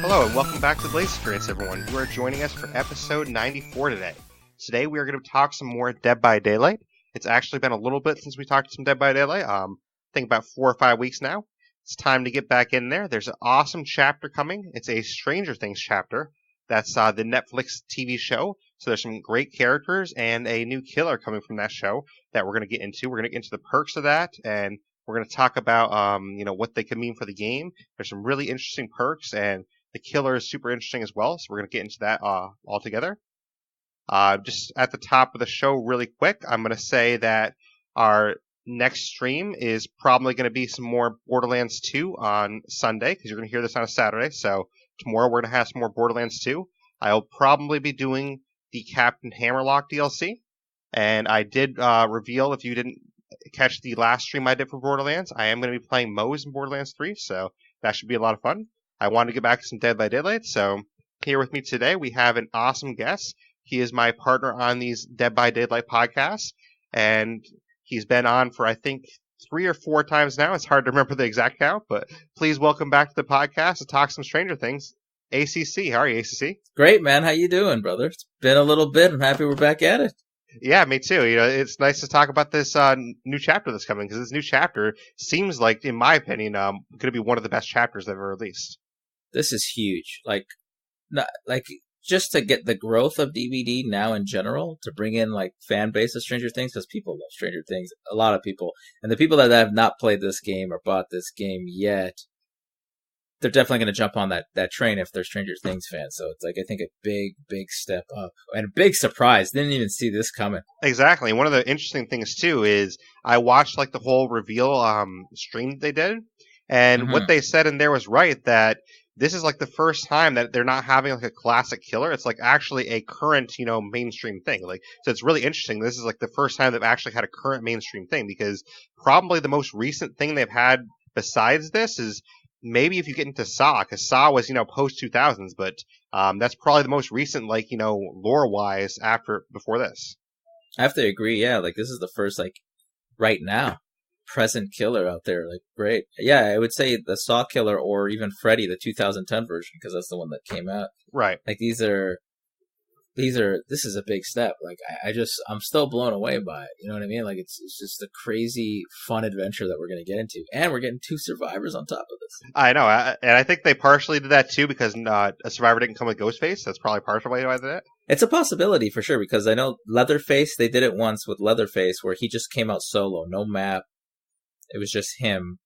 Hello and welcome back to Blaise XPerience, everyone. You are joining us for episode 94 today. Today we are going to talk some more Dead by Daylight. It's actually been a little bit since we talked some Dead by Daylight. I think about 4 or 5 weeks now. It's time to get back in there. There's an awesome chapter coming. It's a Stranger Things chapter. That's the Netflix TV show. So there's some great characters and a new killer coming from that show that we're going to get into. We're going to get into the perks of that, and we're going to talk about what they could mean for the game. There's some really interesting perks, and the killer is super interesting as well, so we're going to get into that all together. Just at the top of the show really quick, I'm going to say that our next stream is probably going to be some more Borderlands 2 on Sunday, because you're going to hear this on a Saturday, so tomorrow we're going to have some more Borderlands 2. I'll probably be doing the Captain Hammerlock DLC, and I did reveal, if you didn't catch the last stream I did for Borderlands, I am going to be playing Moze in Borderlands 3, so that should be a lot of fun. I wanted to get back to some Dead by Daylight, so here with me today we have an awesome guest. He is my partner on these Dead by Daylight podcasts, and he's been on for, I think, 3 or 4 times now. It's hard to remember the exact count, but please welcome back to the podcast to talk some Stranger Things. ACC, how are you, ACC? Great, man. How you doing, brother? It's been a little bit. I'm happy we're back at it. Yeah, me too. It's nice to talk about this new chapter that's coming, because this new chapter seems like, in my opinion, going to be one of the best chapters they've ever released. This is huge. Just to get the growth of DVD now in general, to bring in fan base of Stranger Things, because people love Stranger Things, a lot of people, and the people that have not played this game or bought this game yet, they're definitely going to jump on that train if they're Stranger Things fans. So it's I think a big step up and a big surprise. Didn't even see this coming. Exactly. One of the interesting things too is I watched the whole reveal stream that they did, and what they said in there was right, that this is the first time that they're not having a classic killer. It's actually a current, mainstream thing. So it's really interesting. This is the first time they've actually had a current mainstream thing, because probably the most recent thing they've had besides this is maybe if you get into Saw, because Saw was, post 2000s, but that's probably the most recent, lore-wise before this. I have to agree, yeah. This is the first, right now, present killer out there. Great. Yeah, I would say the Saw killer, or even Freddy, the 2010 version, because that's the one that came out. Right. This is a big step. I'm still blown away by it. You know what I mean? It's just a crazy, fun adventure that we're going to get into. And we're getting 2 survivors on top of this. I know. And I think they partially did that too, because a survivor didn't come with Ghostface. That's probably partially why they did it. It's a possibility for sure, because I know Leatherface, they did it once with Leatherface where he just came out solo, no map. It was just him.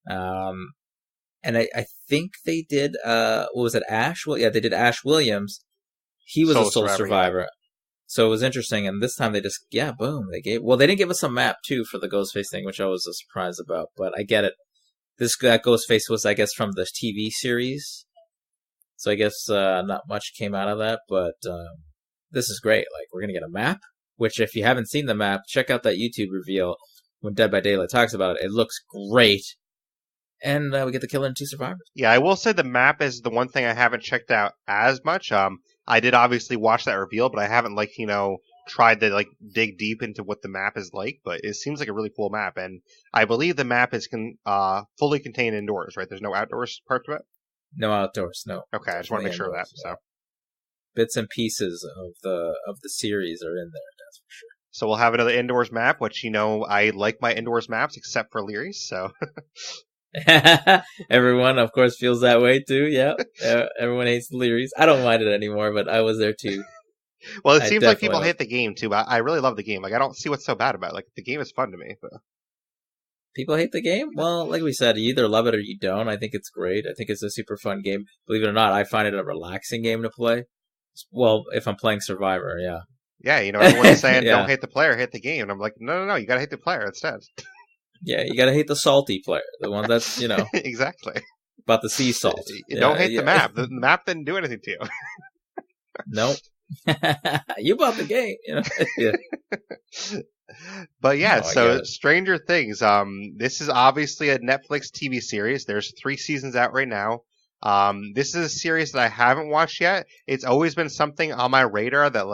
And I think they did, what was it, Ash? Well, yeah, they did Ash Williams. He was a sole survivor. Yeah. So it was interesting. And this time they just, boom. They didn't give us a map too for the Ghostface thing, which I was surprised about, but I get it. That Ghostface was, I guess, from the TV series. So I guess not much came out of that, but this is great. We're going to get a map, which if you haven't seen the map, check out that YouTube reveal when Dead by Daylight talks about it. It looks great. And we get the killer and 2 survivors. Yeah, I will say the map is the one thing I haven't checked out as much. I did obviously watch that reveal, but I haven't tried to dig deep into what the map is like. But it seems like a really cool map, and I believe the map is fully contained indoors, right? There's no outdoors part to it. No outdoors, no. Okay, I just want to make sure of that. So bits and pieces of the series are in there, that's for sure. So we'll have another indoors map, which I like my indoors maps except for Leary's. So. Everyone, of course, feels that way too. Yeah, everyone hates the Learys. I don't mind it anymore, but I was there too. Well, it seems like people hate the game too, but I really love the game. I don't see what's so bad about it. The game is fun to me. But... People hate the game? Well, like we said, you either love it or you don't. I think it's great. I think it's a super fun game. Believe it or not, I find it a relaxing game to play. Well, if I'm playing Survivor, yeah. Yeah, everyone's saying don't hate the player, hate the game. And I'm like, no, you gotta hate the player instead. Yeah, you gotta hate the salty player, the one that's, exactly. About the sea salt. Don't hate the map. The map didn't do anything to you. Nope. You bought the game, Yeah. But yeah, Stranger Things. This is obviously a Netflix TV series. There's 3 seasons out right now. This is a series that I haven't watched yet. It's always been something on my radar that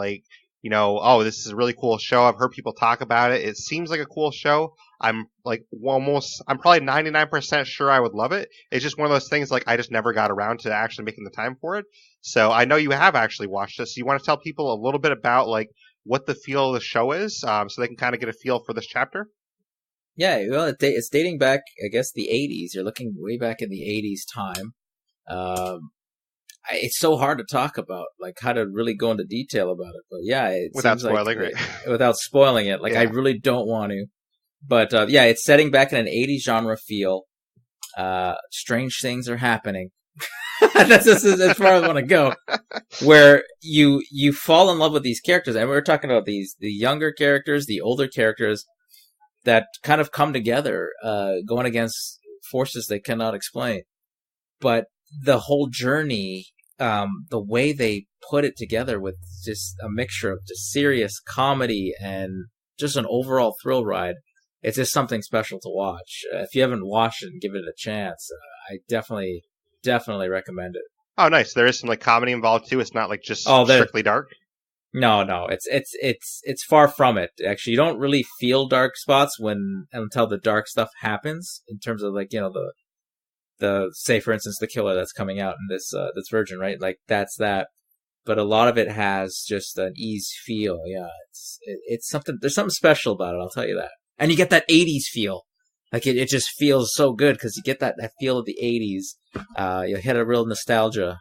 oh, this is a really cool show. I've heard people talk about it. It seems like a cool show. I'm I'm probably 99% sure I would love it. It's just one of those things like I just never got around to actually making the time for it. So I know you have actually watched this. So you want to tell people a little bit about like what the feel of the show is, so they can kind of get a feel for this chapter? Yeah, well, it's dating back, I guess, the 80s. You're looking way back in the 80s time. It's so hard to talk about, like how to really go into detail about it. But yeah, it Without seems like spoiling, right? without spoiling it. Like I really don't want to. But yeah, it's setting back in an 80s genre feel. Strange things are happening. That's just as far as I want to go. Where you fall in love with these characters, and we're talking about the younger characters, the older characters that kind of come together, going against forces they cannot explain. But the whole journey, the way they put it together with just a mixture of just serious comedy and just an overall thrill ride, it's just something special to watch. If you haven't watched it and give it a chance, I definitely recommend it. Oh, nice. There is some like comedy involved too. It's not like just strictly dark. No, it's far from it. Actually, you don't really feel dark spots until the dark stuff happens. In terms of like the say for instance the killer that's coming out in this version, right? Like that's that. But a lot of it has just an ease feel. Yeah, it's something. There's something special about it. I'll tell you that. And you get that 80s feel. Like it just feels so good because you get that feel of the 80s. You hit a real nostalgia.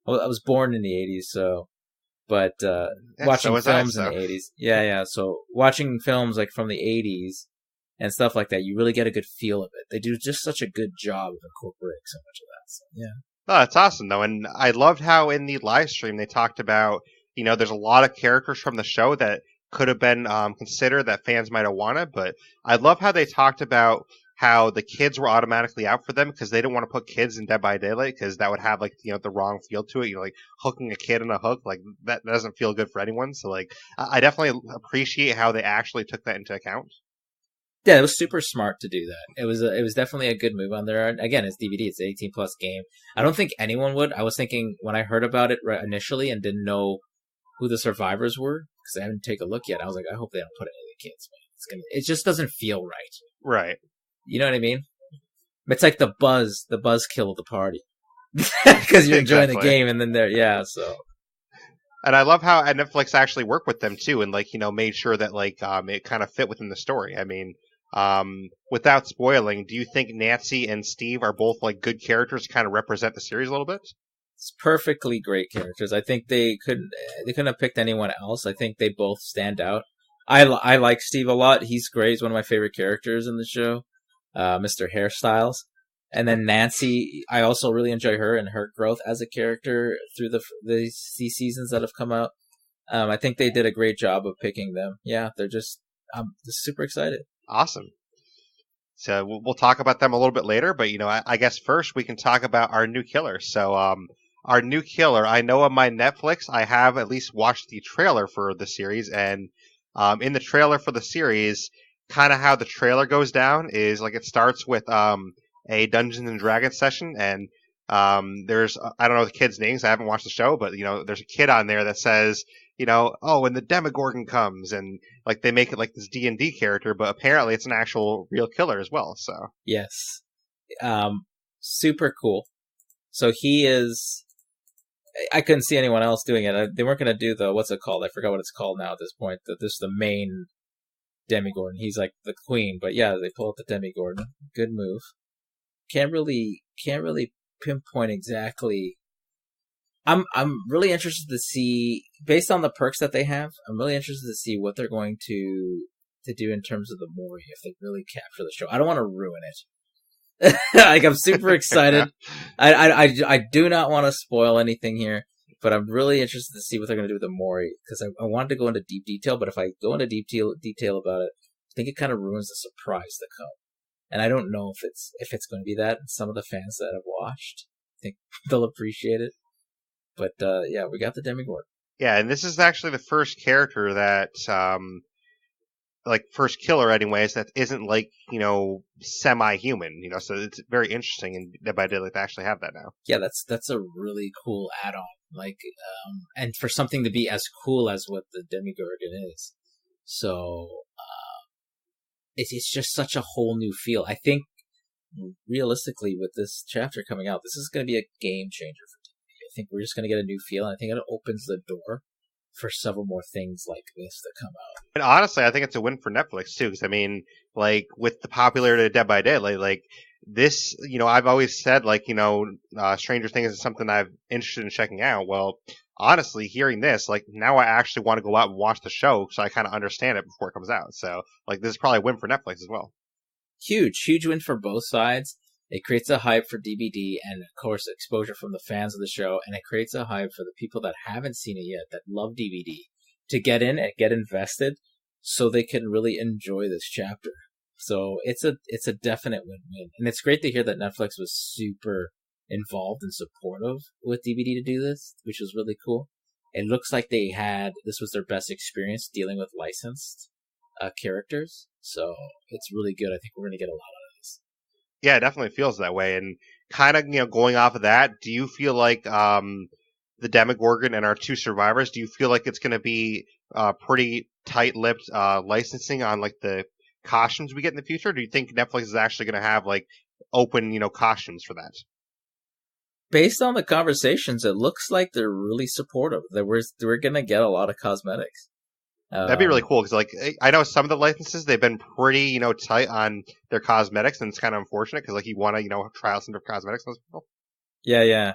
I was born in the 80s, so. But watching films in the 80s. Yeah. So watching films like from the 80s and stuff like that, you really get a good feel of it. They do just such a good job of incorporating so much of that. So, yeah. Oh, that's awesome, though. And I loved how in the live stream they talked about, there's a lot of characters from the show that could have been considered that fans might have wanted. But I love how they talked about how the kids were automatically out for them because they didn't want to put kids in Dead by Daylight because that would have like the wrong feel to it. Like hooking a kid in a hook, like that doesn't feel good for anyone. So like I definitely appreciate how they actually took that into account. Yeah, it was super smart to do that. It was definitely a good move on there. Again, it's DVD, it's an 18 plus game. I don't think anyone would. I was thinking when I heard about it initially and didn't know who the survivors were because I didn't take a look yet. I was like, I hope they don't put any of the kids. Man. It just doesn't feel right. Right. You know what I mean? It's like the buzz kill of the party because you're enjoying the game and then so. And I love how Netflix actually worked with them too and like made sure that like it kind of fit within the story. I mean, without spoiling, do you think Nancy and Steve are both like good characters to kind of represent the series a little bit? It's perfectly great characters. I think they couldn't have picked anyone else. I think they both stand out. I like Steve a lot. He's great. He's one of my favorite characters in the show. Mr. Hairstyles. And then Nancy, I also really enjoy her and her growth as a character through these seasons that have come out. I think they did a great job of picking them. Yeah, I'm just super excited. Awesome. So we'll talk about them a little bit later, but I guess first we can talk about our new killer. So our new killer, I know on my Netflix I have at least watched the trailer for the series, and in the trailer for the series, kind of how the trailer goes down is like it starts with a Dungeons and Dragons session, and there's I don't know the kids' names. I haven't watched the show, but there's a kid on there that says oh, when the Demogorgon comes, and like they make it like this D&D character, but apparently it's an actual real killer as well. So yes, super cool. So he is. I couldn't see anyone else doing it. They weren't going to do the what's it called? I forgot what it's called now at this point. This is the main Demigorgon. He's like the queen, but yeah, they pull out the Demigorgon. Good move. Can't really pinpoint exactly. I'm really interested to see, based on the perks that they have. I'm really interested to see what they're going to do in terms of the Mori if they really capture the show. I don't want to ruin it. Like I'm super excited. I do not want to spoil anything here, but I'm really interested to see what they're going to do with the Mori because I wanted to go into deep detail, but if I go into deep detail about it, I think it kind of ruins the surprise to come. And I don't know if it's going to be that. And some of the fans that have watched, I think they'll appreciate it. But yeah, we got the Demigorgon. Yeah, and this is actually the first character that like first killer anyways that isn't like semi-human, so it's very interesting and Dead by Daylight to actually have that now. Yeah, that's a really cool add-on. and for something to be as cool as what the Demogorgon is. So, it's just such a whole new feel. I think, realistically, with this chapter coming out, this is going to be a game changer for TV. I think we're just going to get a new feel, and I think it opens the door for several more things like this to come out. And honestly, I think it's a win for Netflix too, because I mean, like with the popularity of Dead by Daylight, like this, I've always said like Stranger Things is something I'm interested in checking out. Well, honestly, hearing this, like now I actually want to go out and watch the show, so I kind of understand it before it comes out. So like this is probably a win for Netflix as well. Huge win for both sides. It creates a hype for DVD and, of course, exposure from the fans of the show, and it creates a hype for the people that haven't seen it yet, that love DVD, to get in and get invested so they can really enjoy this chapter. So it's a definite win-win. And it's great to hear that Netflix was super involved and supportive with DVD to do this, which was really cool. It looks like this was their best experience dealing with licensed characters. So it's really good. I think we're going to get a lot out of this. Yeah, it definitely feels that way. And kind of, going off of that, do you feel like the Demogorgon and our two survivors, do you feel like it's going to be pretty tight-lipped licensing on like the costumes we get in the future? Or do you think Netflix is actually going to have like open, costumes for that? Based on the conversations, it looks like they're really supportive. That we're going to get a lot of cosmetics. That'd be really cool because, like, I know some of the licenses they've been pretty, tight on their cosmetics, and it's kind of unfortunate because, like, you want to, try out some different cosmetics on those people. Yeah.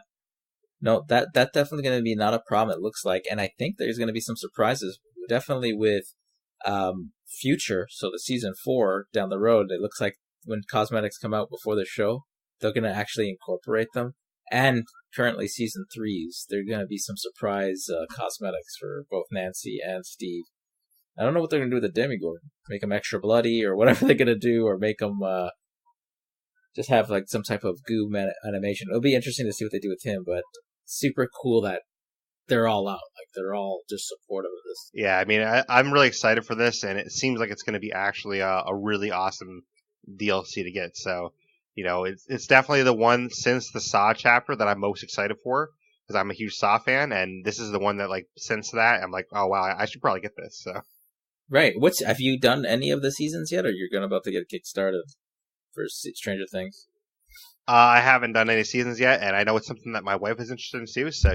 No, that definitely going to be not a problem. It looks like, and I think there's going to be some surprises, definitely with future. So the season 4 down the road, it looks like when cosmetics come out before the show, they're going to actually incorporate them. And currently season 3s, there are going to be some surprise cosmetics for both Nancy and Steve. I don't know what they're going to do with the Demogorgon. Make them extra bloody or whatever they're going to do, or make them just have like some type of goo animation. It'll be interesting to see what they do with him, but super cool that they're all out. Like they're all just supportive of this. Yeah, I mean, I'm really excited for this, and it seems like it's going to be actually a really awesome DLC to get. So, it's definitely the one since the Saw chapter that I'm most excited for, because I'm a huge Saw fan, and this is the one that, like, since that, I'm like, oh wow, I should probably get this. So. Right. Have you done any of the seasons yet, or you're about to get kickstarted for Stranger Things? I haven't done any seasons yet, and I know it's something that my wife is interested in too. So,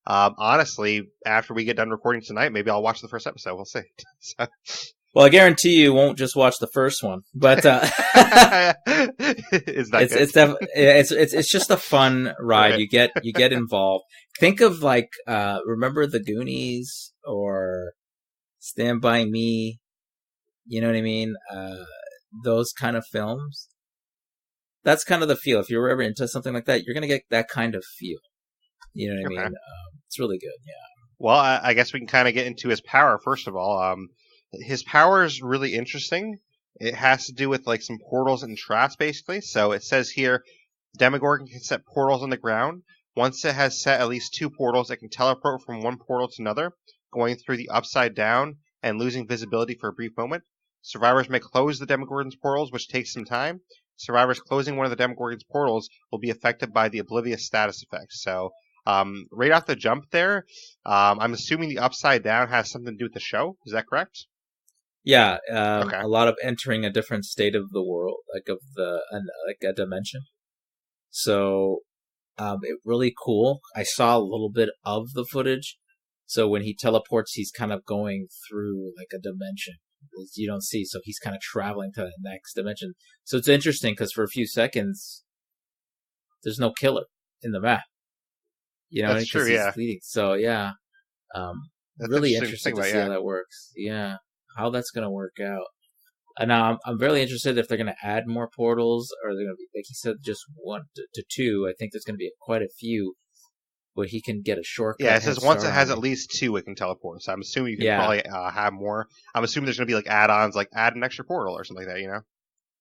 honestly, after we get done recording tonight, maybe I'll watch the first episode. We'll see. So. Well, I guarantee you won't just watch the first one, but it's just a fun ride. Right. You get involved. Think of like remember the Goonies or Stand By Me, you know what I mean? Those kind of films. That's kind of the feel. If you're ever into something like that, you're going to get that kind of feel. You know what I mean? It's really good, yeah. Well, I guess we can kind of get into his power, first of all. His power is really interesting. It has to do with like some portals and traps, basically. So it says here, Demogorgon can set portals on the ground. Once it has set at least 2 portals, it can teleport from one portal to another, going through the upside down and losing visibility for a brief moment. Survivors may close the Demogorgon's portals, which takes some time. Survivors closing one of the Demogorgon's portals will be affected by the oblivious status effect. So, right off the jump there, I'm assuming the upside down has something to do with the show. Is that correct? Yeah, okay. A lot of entering a different state of the world, like a dimension. So, it really cool. I saw a little bit of the footage. So when he teleports, he's kind of going through like a dimension you don't see. So he's kind of traveling to the next dimension. So it's interesting because for a few seconds, there's no killer in the map. That's true, yeah. He's bleeding. So yeah, really interesting to see how that works. Yeah, how that's going to work out. And now I'm really interested if they're going to add more portals, or they're going to be, like he said, just 1 to 2. I think there's going to be quite a few where he can get a shortcut. Yeah, it says once it has at least 2, it can teleport. So I'm assuming you can probably have more. I'm assuming there's going to be like add-ons, like add an extra portal or something like that,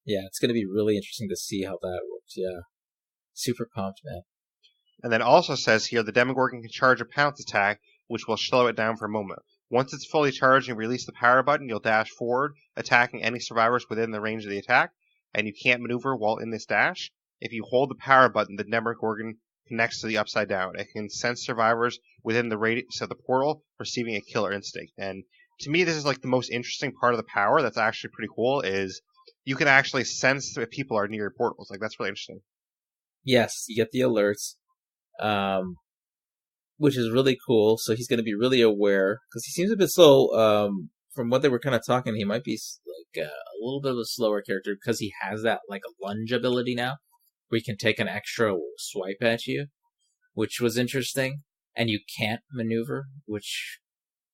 Yeah, it's going to be really interesting to see how that works. Yeah, super pumped, man. And then also says here, the Demogorgon can charge a pounce attack, which will slow it down for a moment. Once it's fully charged and release the power button, you'll dash forward, attacking any survivors within the range of the attack, and you can't maneuver while in this dash. If you hold the power button, the Demogorgon connects to the Upside Down. It can sense survivors within the radius of the portal, receiving a killer instinct. And to me, this is like the most interesting part of the power. That's actually pretty cool. Is you can actually sense if people are near your portals. Like that's really interesting. Yes, you get the alerts, which is really cool. So he's going to be really aware because he seems a bit slow. From what they were kind of talking, he might be like a little bit of a slower character because he has that like a lunge ability now, where he can take an extra swipe at you, which was interesting. And you can't maneuver, which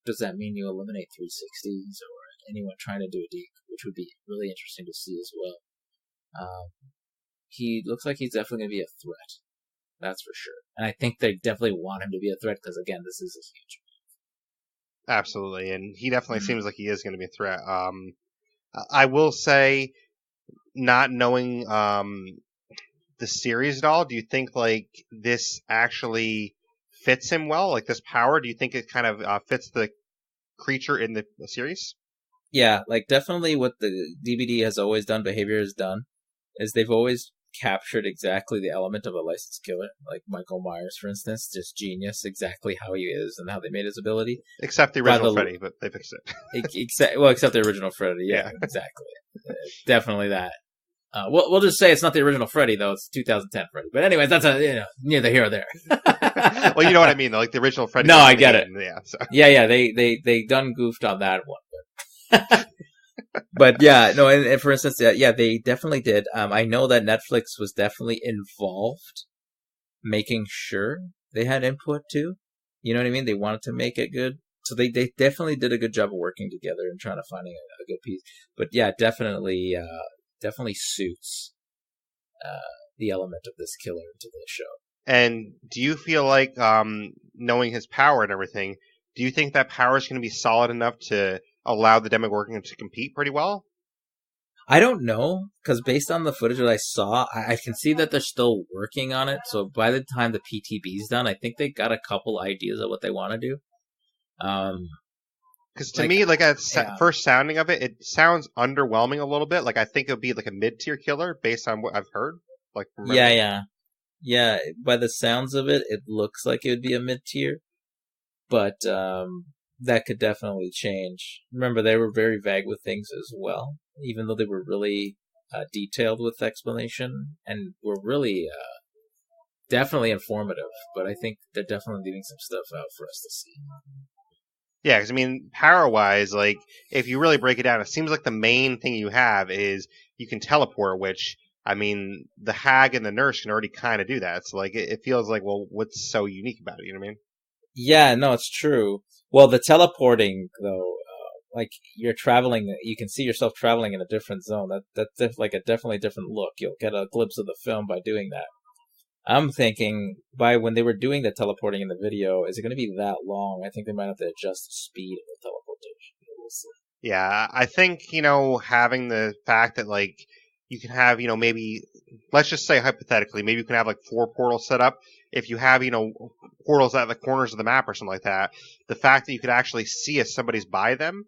does that mean you eliminate 360s or anyone trying to do a deke, which would be really interesting to see as well. He looks like he's definitely going to be a threat. That's for sure. And I think they definitely want him to be a threat because, again, this is a huge. Absolutely, and he definitely seems like he is going to be a threat. I will say, not knowing the series at all, do you think like this actually fits him well? Like this power, do you think it kind of fits the creature in the series? Yeah, like definitely what the DVD has always done, Behavior has done, is they've always captured exactly the element of a licensed killer. Like Michael Myers, for instance, just genius, exactly how he is and how they made his ability. Except the original Freddy, but they fixed it. Except the original Freddy, yeah. Exactly. Definitely that. We'll just say it's not the original Freddy, though. It's 2010 Freddy. But anyways, that's neither here or there. Well, you know what I mean, though. Like the original Freddy. No, I get it. Yeah, so. Yeah. They done goofed on that one. But yeah, no, and for instance, yeah, they definitely did. I know that Netflix was definitely involved, making sure they had input too. You know what I mean? They wanted to make it good. So they definitely did a good job of working together and trying to find a good piece. But yeah, definitely suits the element of this killer into the show. And do you feel like, knowing his power and everything, do you think that power is going to be solid enough to allow the Demogorgon to compete pretty well? I don't know, because based on the footage that I saw, I can see that they're still working on it. So by the time the PTB's done, I think they got a couple ideas of what they want to do. Because to me, like at first sounding of it, it sounds underwhelming a little bit. Like I think it would be like a mid-tier killer based on what I've heard. Like yeah. By the sounds of it, it looks like it would be a mid-tier, but that could definitely change. Remember, they were very vague with things as well, even though they were really detailed with explanation and were really definitely informative. But I think they're definitely leaving some stuff out for us to see. Yeah, because I mean, power-wise, like if you really break it down, it seems like the main thing you have is you can teleport, which I mean, the hag and the nurse can already kind of do that. So like, it feels like, well, what's so unique about it? You know what I mean? Yeah, no, it's true. Well, the teleporting though, like you're traveling, you can see yourself traveling in a different zone. That's like a definitely different look. You'll get a glimpse of the film by doing that. I'm thinking by when they were doing the teleporting in the video, is it going to be that long? I think they might have to adjust the speed of the teleportation. We'll see. Yeah, I think, having the fact that, like, you can have, maybe, let's just say hypothetically, maybe you can have, like, 4 portals set up. If you have, portals at the corners of the map or something like that, the fact that you could actually see if somebody's by them,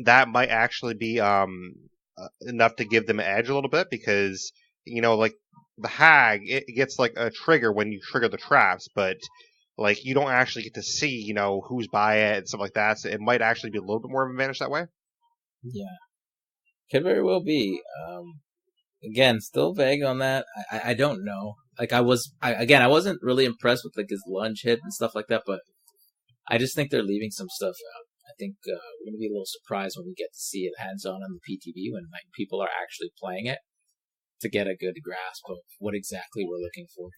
that might actually be enough to give them an edge a little bit because, like, the hag, it gets, like, a trigger when you trigger the traps, but like you don't actually get to see, who's by it and stuff like that. So it might actually be a little bit more of an advantage that way. Yeah, could very well be. Again, still vague on that. I don't know. Like I wasn't really impressed with like his lunge hit and stuff like that, but I just think they're leaving some stuff out. I think we're gonna be a little surprised when we get to see it hands-on on the PTV when like people are actually playing it to get a good grasp of what exactly we're looking for.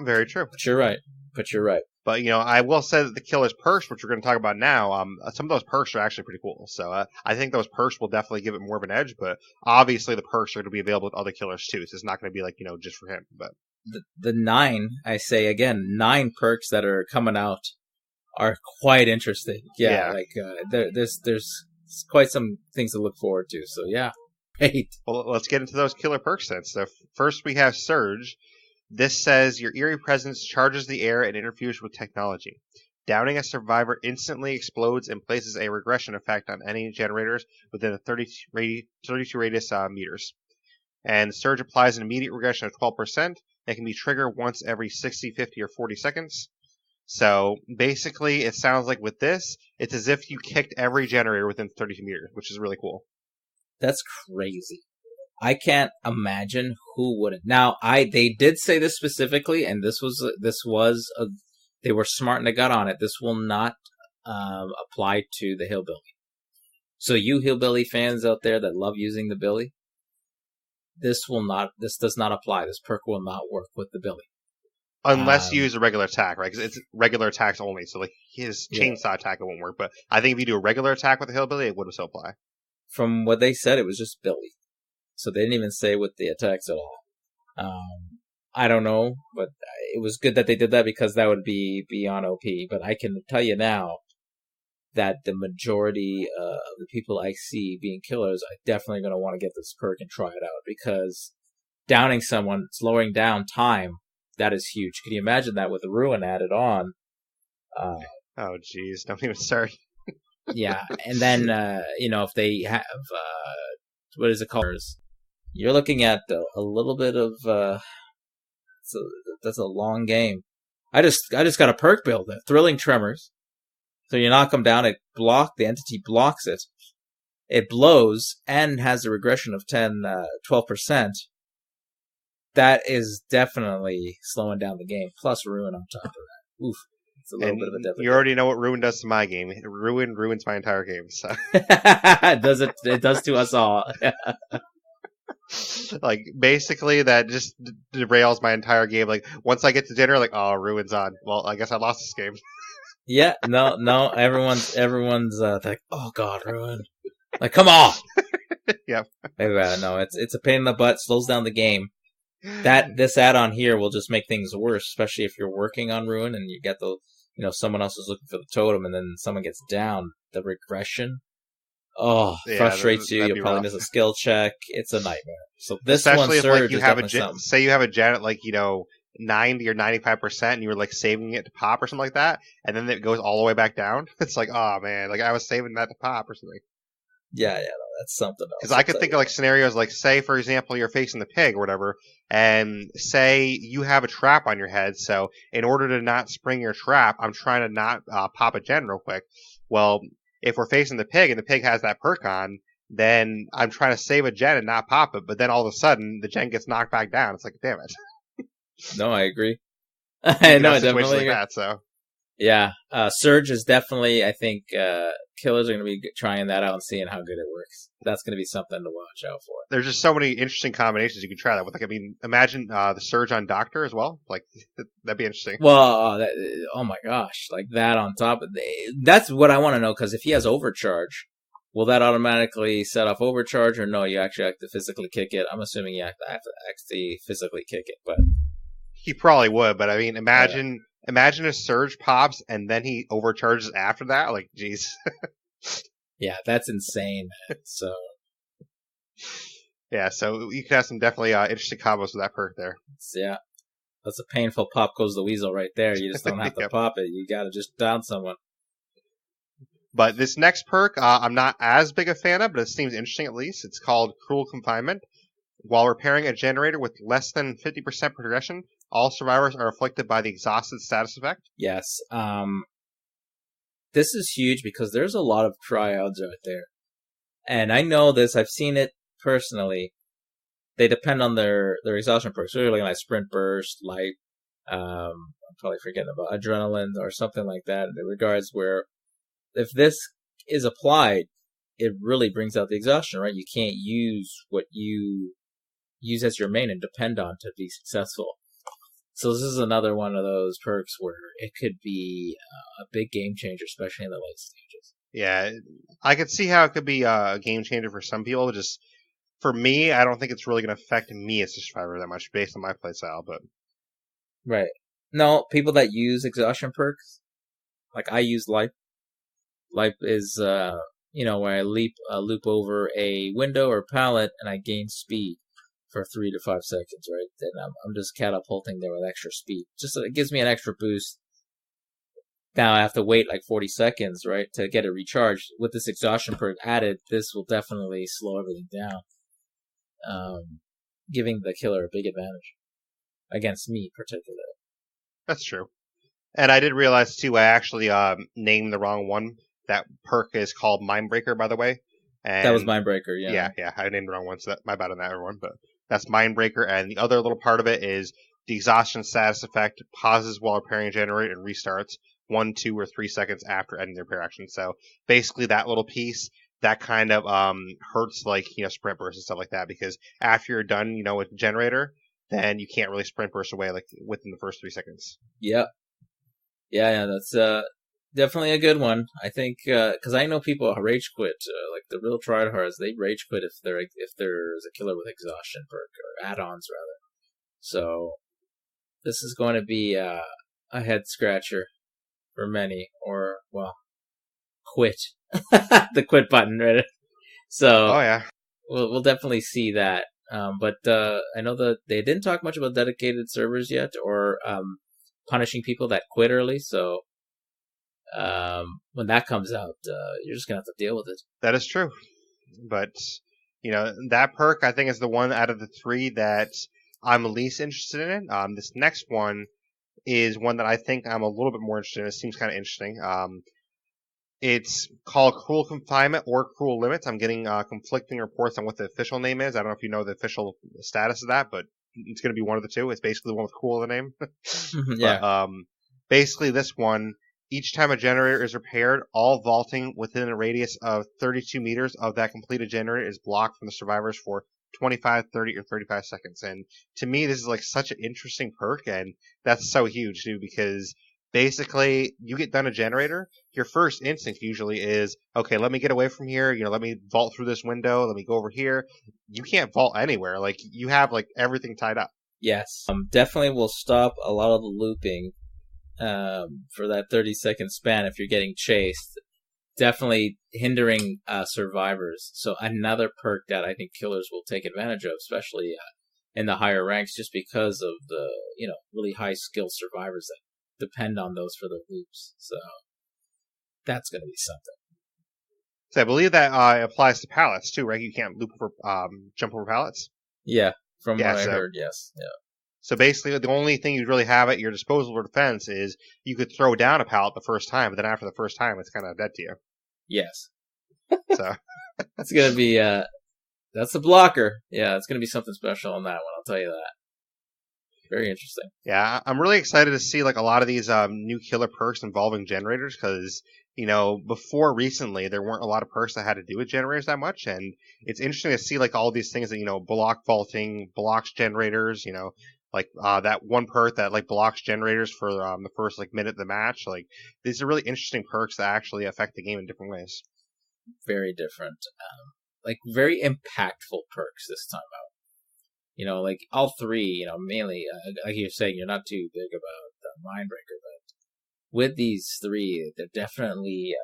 Very true. But you're right. But, I will say that the killer's perks, which we're going to talk about now, some of those perks are actually pretty cool. So I think those perks will definitely give it more of an edge. But obviously the perks are going to be available with other killers too. So it's not going to be like, just for him. But the 9 perks that are coming out are quite interesting. Yeah. Like there's quite some things to look forward to. So yeah. Great. Well, let's get into those killer perks then. So first we have Surge. This says your eerie presence charges the air and interferes with technology. Downing a survivor instantly explodes and places a regression effect on any generators within a 32 radius meters. And Surge applies an immediate regression of 12%. It can be triggered once every 60, 50, or 40 seconds. So basically, it sounds like with this, it's as if you kicked every generator within 30 meters, which is really cool. That's crazy. I can't imagine who wouldn't. Now, they did say this specifically, and this was they were smart and they got on it. This will not apply to the Hillbilly. So you Hillbilly fans out there that love using the Billy, this does not apply. This perk will not work with the Billy. Unless you use a regular attack, right? Because it's regular attacks only. So like his chainsaw attack, it won't work. But I think if you do a regular attack with the Hillbilly, it would still apply. From what they said, it was just Billy. So they didn't even say with the attacks at all. I don't know, but it was good that they did that because that would be beyond OP. But I can tell you now that the majority of the people I see being killers are definitely going to want to get this perk and try it out, because downing someone, slowing down time, that is huge. Can you imagine that with the Ruin added on? Oh, jeez. Don't even start. Yeah, and then, if they have, what is it called? You're looking at a little bit of, that's a long game. I just got a perk build, Thrilling Tremors. So you knock them down, the entity blocks it. It blows and has a regression of 12%. That is definitely slowing down the game. Plus Ruin on top of that. Oof. It's a little bit of a difficult. You already know what Ruin does to my game. Ruin ruins my entire game. So it does to us all. Like, basically, that just derails my entire game. Like, once I get to dinner, like, oh, Ruin's on. Well, I guess I lost this game. Yeah, no, everyone's like, oh god, Ruin. Like, come on! Yep. No, it's a pain in the butt, slows down the game. This add-on here will just make things worse, especially if you're working on Ruin and you get someone else is looking for the totem and then someone gets down. The regression, frustrates you. You'll probably miss a skill check. It's a nightmare. So this especially if Surge like you is have definitely say you have a gen at 90 or 95%, and you were like saving it to pop or something like that, and then it goes all the way back down. It's like, oh man, like I was saving that to pop or something. Yeah, no, that's something else. Because I could think of like scenarios like, say for example, you're facing the pig or whatever, and say you have a trap on your head. So in order to not spring your trap, I'm trying to not pop a gen real quick. Well, if we're facing the pig and the pig has that perk on, then I'm trying to save a gen and not pop it. But then all of a sudden, the gen gets knocked back down. It's like, damn it. No, I agree. I know, I definitely agree. Like that, so. Yeah, Surge is definitely, I think, killers are going to be trying that out and seeing how good it works. That's going to be something to watch out for. There's just so many interesting combinations you can try that with. Like, I mean, imagine the Surge on Doctor as well. Like, that'd be interesting. Well, oh my gosh, like that on top of that's what I want to know, because if he has Overcharge, will that automatically set off Overcharge, or no, you actually have to physically kick it? I'm assuming you have to actually physically kick it, but... He probably would, but I mean, imagine a Surge pops and then he overcharges after that. Like, jeez. Yeah, that's insane. So, yeah, so you could have some definitely interesting combos with that perk there. Yeah, that's a painful pop goes the weasel right there. You just don't have to pop it. You got to just down someone. But this next perk, I'm not as big a fan of, but it seems interesting at least. It's called Cruel Confinement. While repairing a generator with less than 50% progression, all survivors are afflicted by the exhausted status effect. Yes. This is huge because there's a lot of triads out there. And I know this, I've seen it personally. They depend on their exhaustion perks. So you're looking like Sprint Burst, Light, I'm probably forgetting about Adrenaline or something like that in regards where if this is applied, it really brings out the exhaustion, right? You can't use what you use as your main and depend on to be successful. So this is another one of those perks where it could be a big game changer, especially in the late stages. Yeah, I could see how it could be a game changer for some people. Just for me, I don't think it's really going to affect me as a survivor that much based on my playstyle. But right, no, people that use exhaustion perks, like I use Life. Life is where I loop over a window or pallet and I gain speed for 3 to 5 seconds, right? Then I'm just catapulting there with extra speed. Just it gives me an extra boost. Now I have to wait like 40 seconds, right, to get it recharged. With this exhaustion perk added, this will definitely slow everything down, giving the killer a big advantage. against me particularly. That's true. And I did realize too, I actually named the wrong one. That perk is called Mindbreaker, by the way. That was And Mindbreaker, yeah. yeah, I named the wrong one, so my bad on that, everyone. But that's Mindbreaker, and the other little part of it is the exhaustion status effect pauses while repairing a generator and restarts 1, 2, or 3 seconds after ending the repair action. So basically, that little piece that kind of hurts like sprint bursts and stuff like that, because after you're done with the generator, then you can't really sprint burst away like within the first 3 seconds. Yep. Yeah, that's definitely a good one. I think because I know people rage quit, like the real tryhards, they rage quit if there's a killer with exhaustion perk or add-ons rather. So this is going to be a head scratcher for many, or well, quit the quit button, right? So Oh yeah. we'll definitely see that. But I know that they didn't talk much about dedicated servers yet, or punishing people that quit early. So when that comes out, you're just gonna have to deal with it. That is true. But that perk I think is the one out of the three that I'm least interested in. This next one is one that I think I'm a little bit more interested in. It seems kind of interesting. It's called Cruel Confinement or Cruel Limits. I'm getting conflicting reports on what the official name is. I don't know if you know the official status of that, but it's going to be one of the two. It's basically the one with Cruel in the name. Yeah. But basically, this one, each time a generator is repaired, all vaulting within a radius of 32 meters of that completed generator is blocked from the survivors for 25, 30, or 35 seconds. And to me, this is like such an interesting perk, and that's so huge too, because basically you get done a generator, your first instinct usually is, okay, let me get away from here, let me vault through this window, let me go over here. You can't vault anywhere. Like, you have like everything tied up. Yes. Definitely will stop a lot of the looping for that 30-second span if you're getting chased. Definitely hindering survivors. So another perk that I think killers will take advantage of, especially in the higher ranks, just because of the really high skilled survivors that depend on those for the loops. So that's going to be something. So I believe that applies to pallets too, right? You can't loop over, jump over pallets. Yeah, from what I heard, yes. Yeah. So basically, the only thing you really have at your disposal for defense is you could throw down a pallet the first time, but then after the first time, it's kind of dead to you. Yes. So that's gonna be that's the blocker. Yeah, it's gonna be something special on that one. I'll tell you that. Very interesting. Yeah, I'm really excited to see like a lot of these new killer perks involving generators, because before recently there weren't a lot of perks that had to do with generators that much, and it's interesting to see like all these things that block vaulting, blocks generators, like that one perk that like blocks generators for the first like minute of the match. Like, these are really interesting perks that actually affect the game in different ways. Very different, like very impactful perks this time out. Like all three, mainly like you're saying, you're not too big about the Mindbreaker, but with these three, they're definitely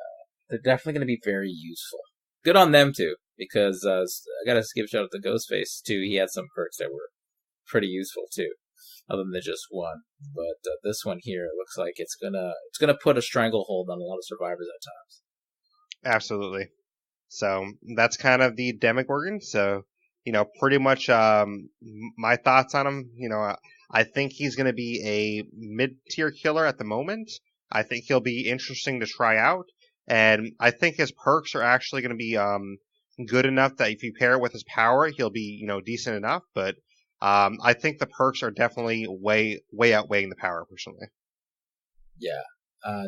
going to be very useful. Good on them too, because I gotta give a shout out to Ghostface too. He had some perks that were pretty useful too, other than just one. But this one here looks like it's gonna put a stranglehold on a lot of survivors at times. Absolutely. So that's kind of the Demogorgon. So pretty much my thoughts on him. I think he's going to be a mid-tier killer at the moment. I think he'll be interesting to try out, and I think his perks are actually going to be good enough that if you pair it with his power, he'll be decent enough. But I think the perks are definitely way outweighing the power, personally. Yeah,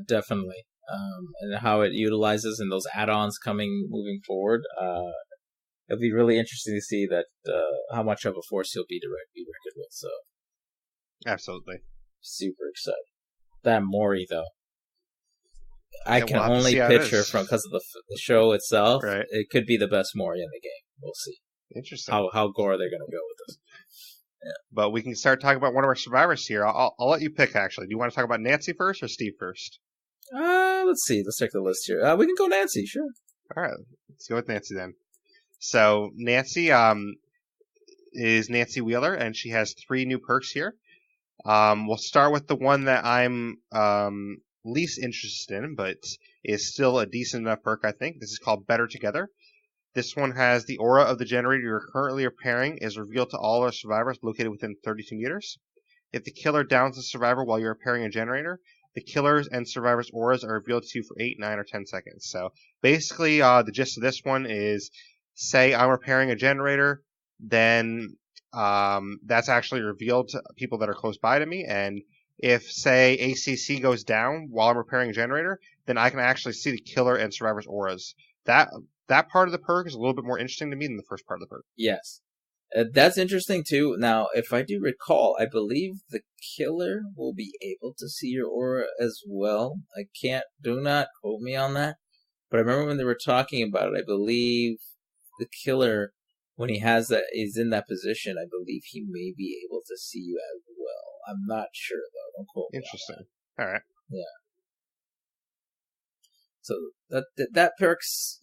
definitely. And how it utilizes and those add-ons moving forward. It'll be really interesting to see that how much of a force he'll be reckoned with. So, absolutely, super excited. That Mori though, I can only picture from because of the show itself. Right. It could be the best Mori in the game. We'll see. Interesting. How gore they're going to go with this. Yeah. But we can start talking about one of our survivors here. I'll let you pick. Actually, do you want to talk about Nancy first or Steve first? Let's see. Let's check the list here. We can go Nancy. Sure. All right. Let's go with Nancy then. So Nancy is Nancy Wheeler, and she has 3 new perks here. We'll start with the one that I'm least interested in, but is still a decent enough perk, I think. This is called Better Together. This one has the aura of the generator you're currently repairing is revealed to all our survivors located within 32 meters. If the killer downs the survivor while you're repairing a generator, the killer's and survivor's auras are revealed to you for 8, 9, or 10 seconds. So basically, the gist of this one is, say I'm repairing a generator, then that's actually revealed to people that are close by to me. And if, say, ACC goes down while I'm repairing a generator, then I can actually see the killer and survivor's auras. That part of the perk is a little bit more interesting to me than the first part of the perk. Yes. That's interesting too. Now, if I do recall, I believe the killer will be able to see your aura as well. Do not quote me on that. But I remember when they were talking about it, I believe the killer, when is in that position, I believe he may be able to see you as well. I'm not sure though. Don't quote me on that. Interesting. All right. Yeah. So that perk's,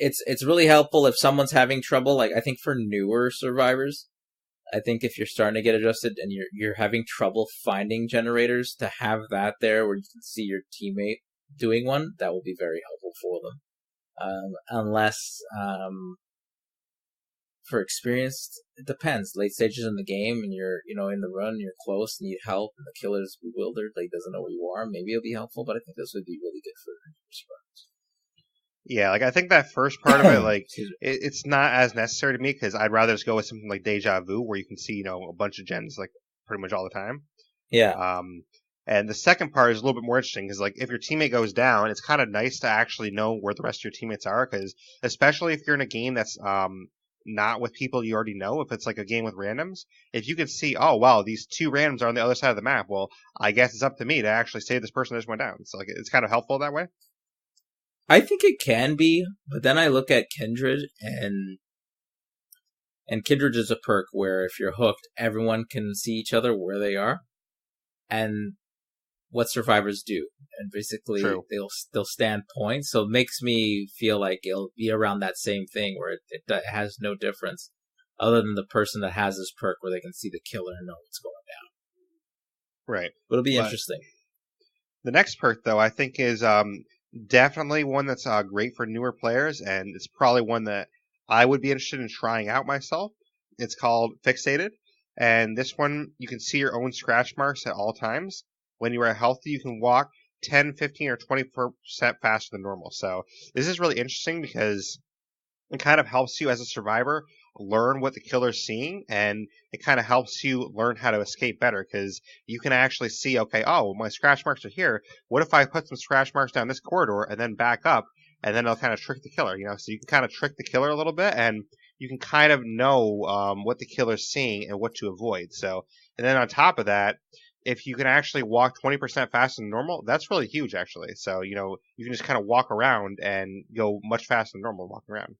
it's really helpful if someone's having trouble. Like, I think for newer survivors, I think if you're starting to get adjusted and you're having trouble finding generators, to have that there where you can see your teammate doing one, that will be very helpful for them. Unless, for experienced, it depends. Late stages in the game and you're, in the run, you're close, need help, and the killer's bewildered, like doesn't know where you are, maybe it'll be helpful, but I think this would be really good for survivors. Yeah, like I think that first part of it, like it's not as necessary to me because I'd rather just go with something like Deja Vu where you can see, a bunch of gens like pretty much all the time. Yeah. And the second part is a little bit more interesting because, like, if your teammate goes down, it's kind of nice to actually know where the rest of your teammates are because, especially if you're in a game that's not with people you already know, if it's like a game with randoms, if you can see, oh, wow, these 2 randoms are on the other side of the map, well, I guess it's up to me to actually save this person that just went down. So, like, it's kind of helpful that way. I think it can be, but then I look at Kindred, and Kindred is a perk where if you're hooked, everyone can see each other where they are, and what survivors do, and basically True. they'll stand points. So it makes me feel like it'll be around that same thing where it has no difference, other than the person that has this perk where they can see the killer and know what's going down. Right. But it'll be interesting. The next perk, though, I think is definitely one that's great for newer players, and it's probably one that I would be interested in trying out myself. It's called Fixated, and this one, you can see your own scratch marks at all times. When you are healthy, you can walk 10, 15, or 20% faster than normal. So this is really interesting because it kind of helps you as a survivor learn what the killer's seeing, and it kind of helps you learn how to escape better because you can actually see, okay, oh, my scratch marks are here. What if I put some scratch marks down this corridor and then back up, and then it'll kind of trick the killer, So you can kind of trick the killer a little bit, and you can kind of know what the killer's seeing and what to avoid. So, and then on top of that, if you can actually walk 20% faster than normal, that's really huge, actually. So, you can just kind of walk around and go much faster than normal walking around.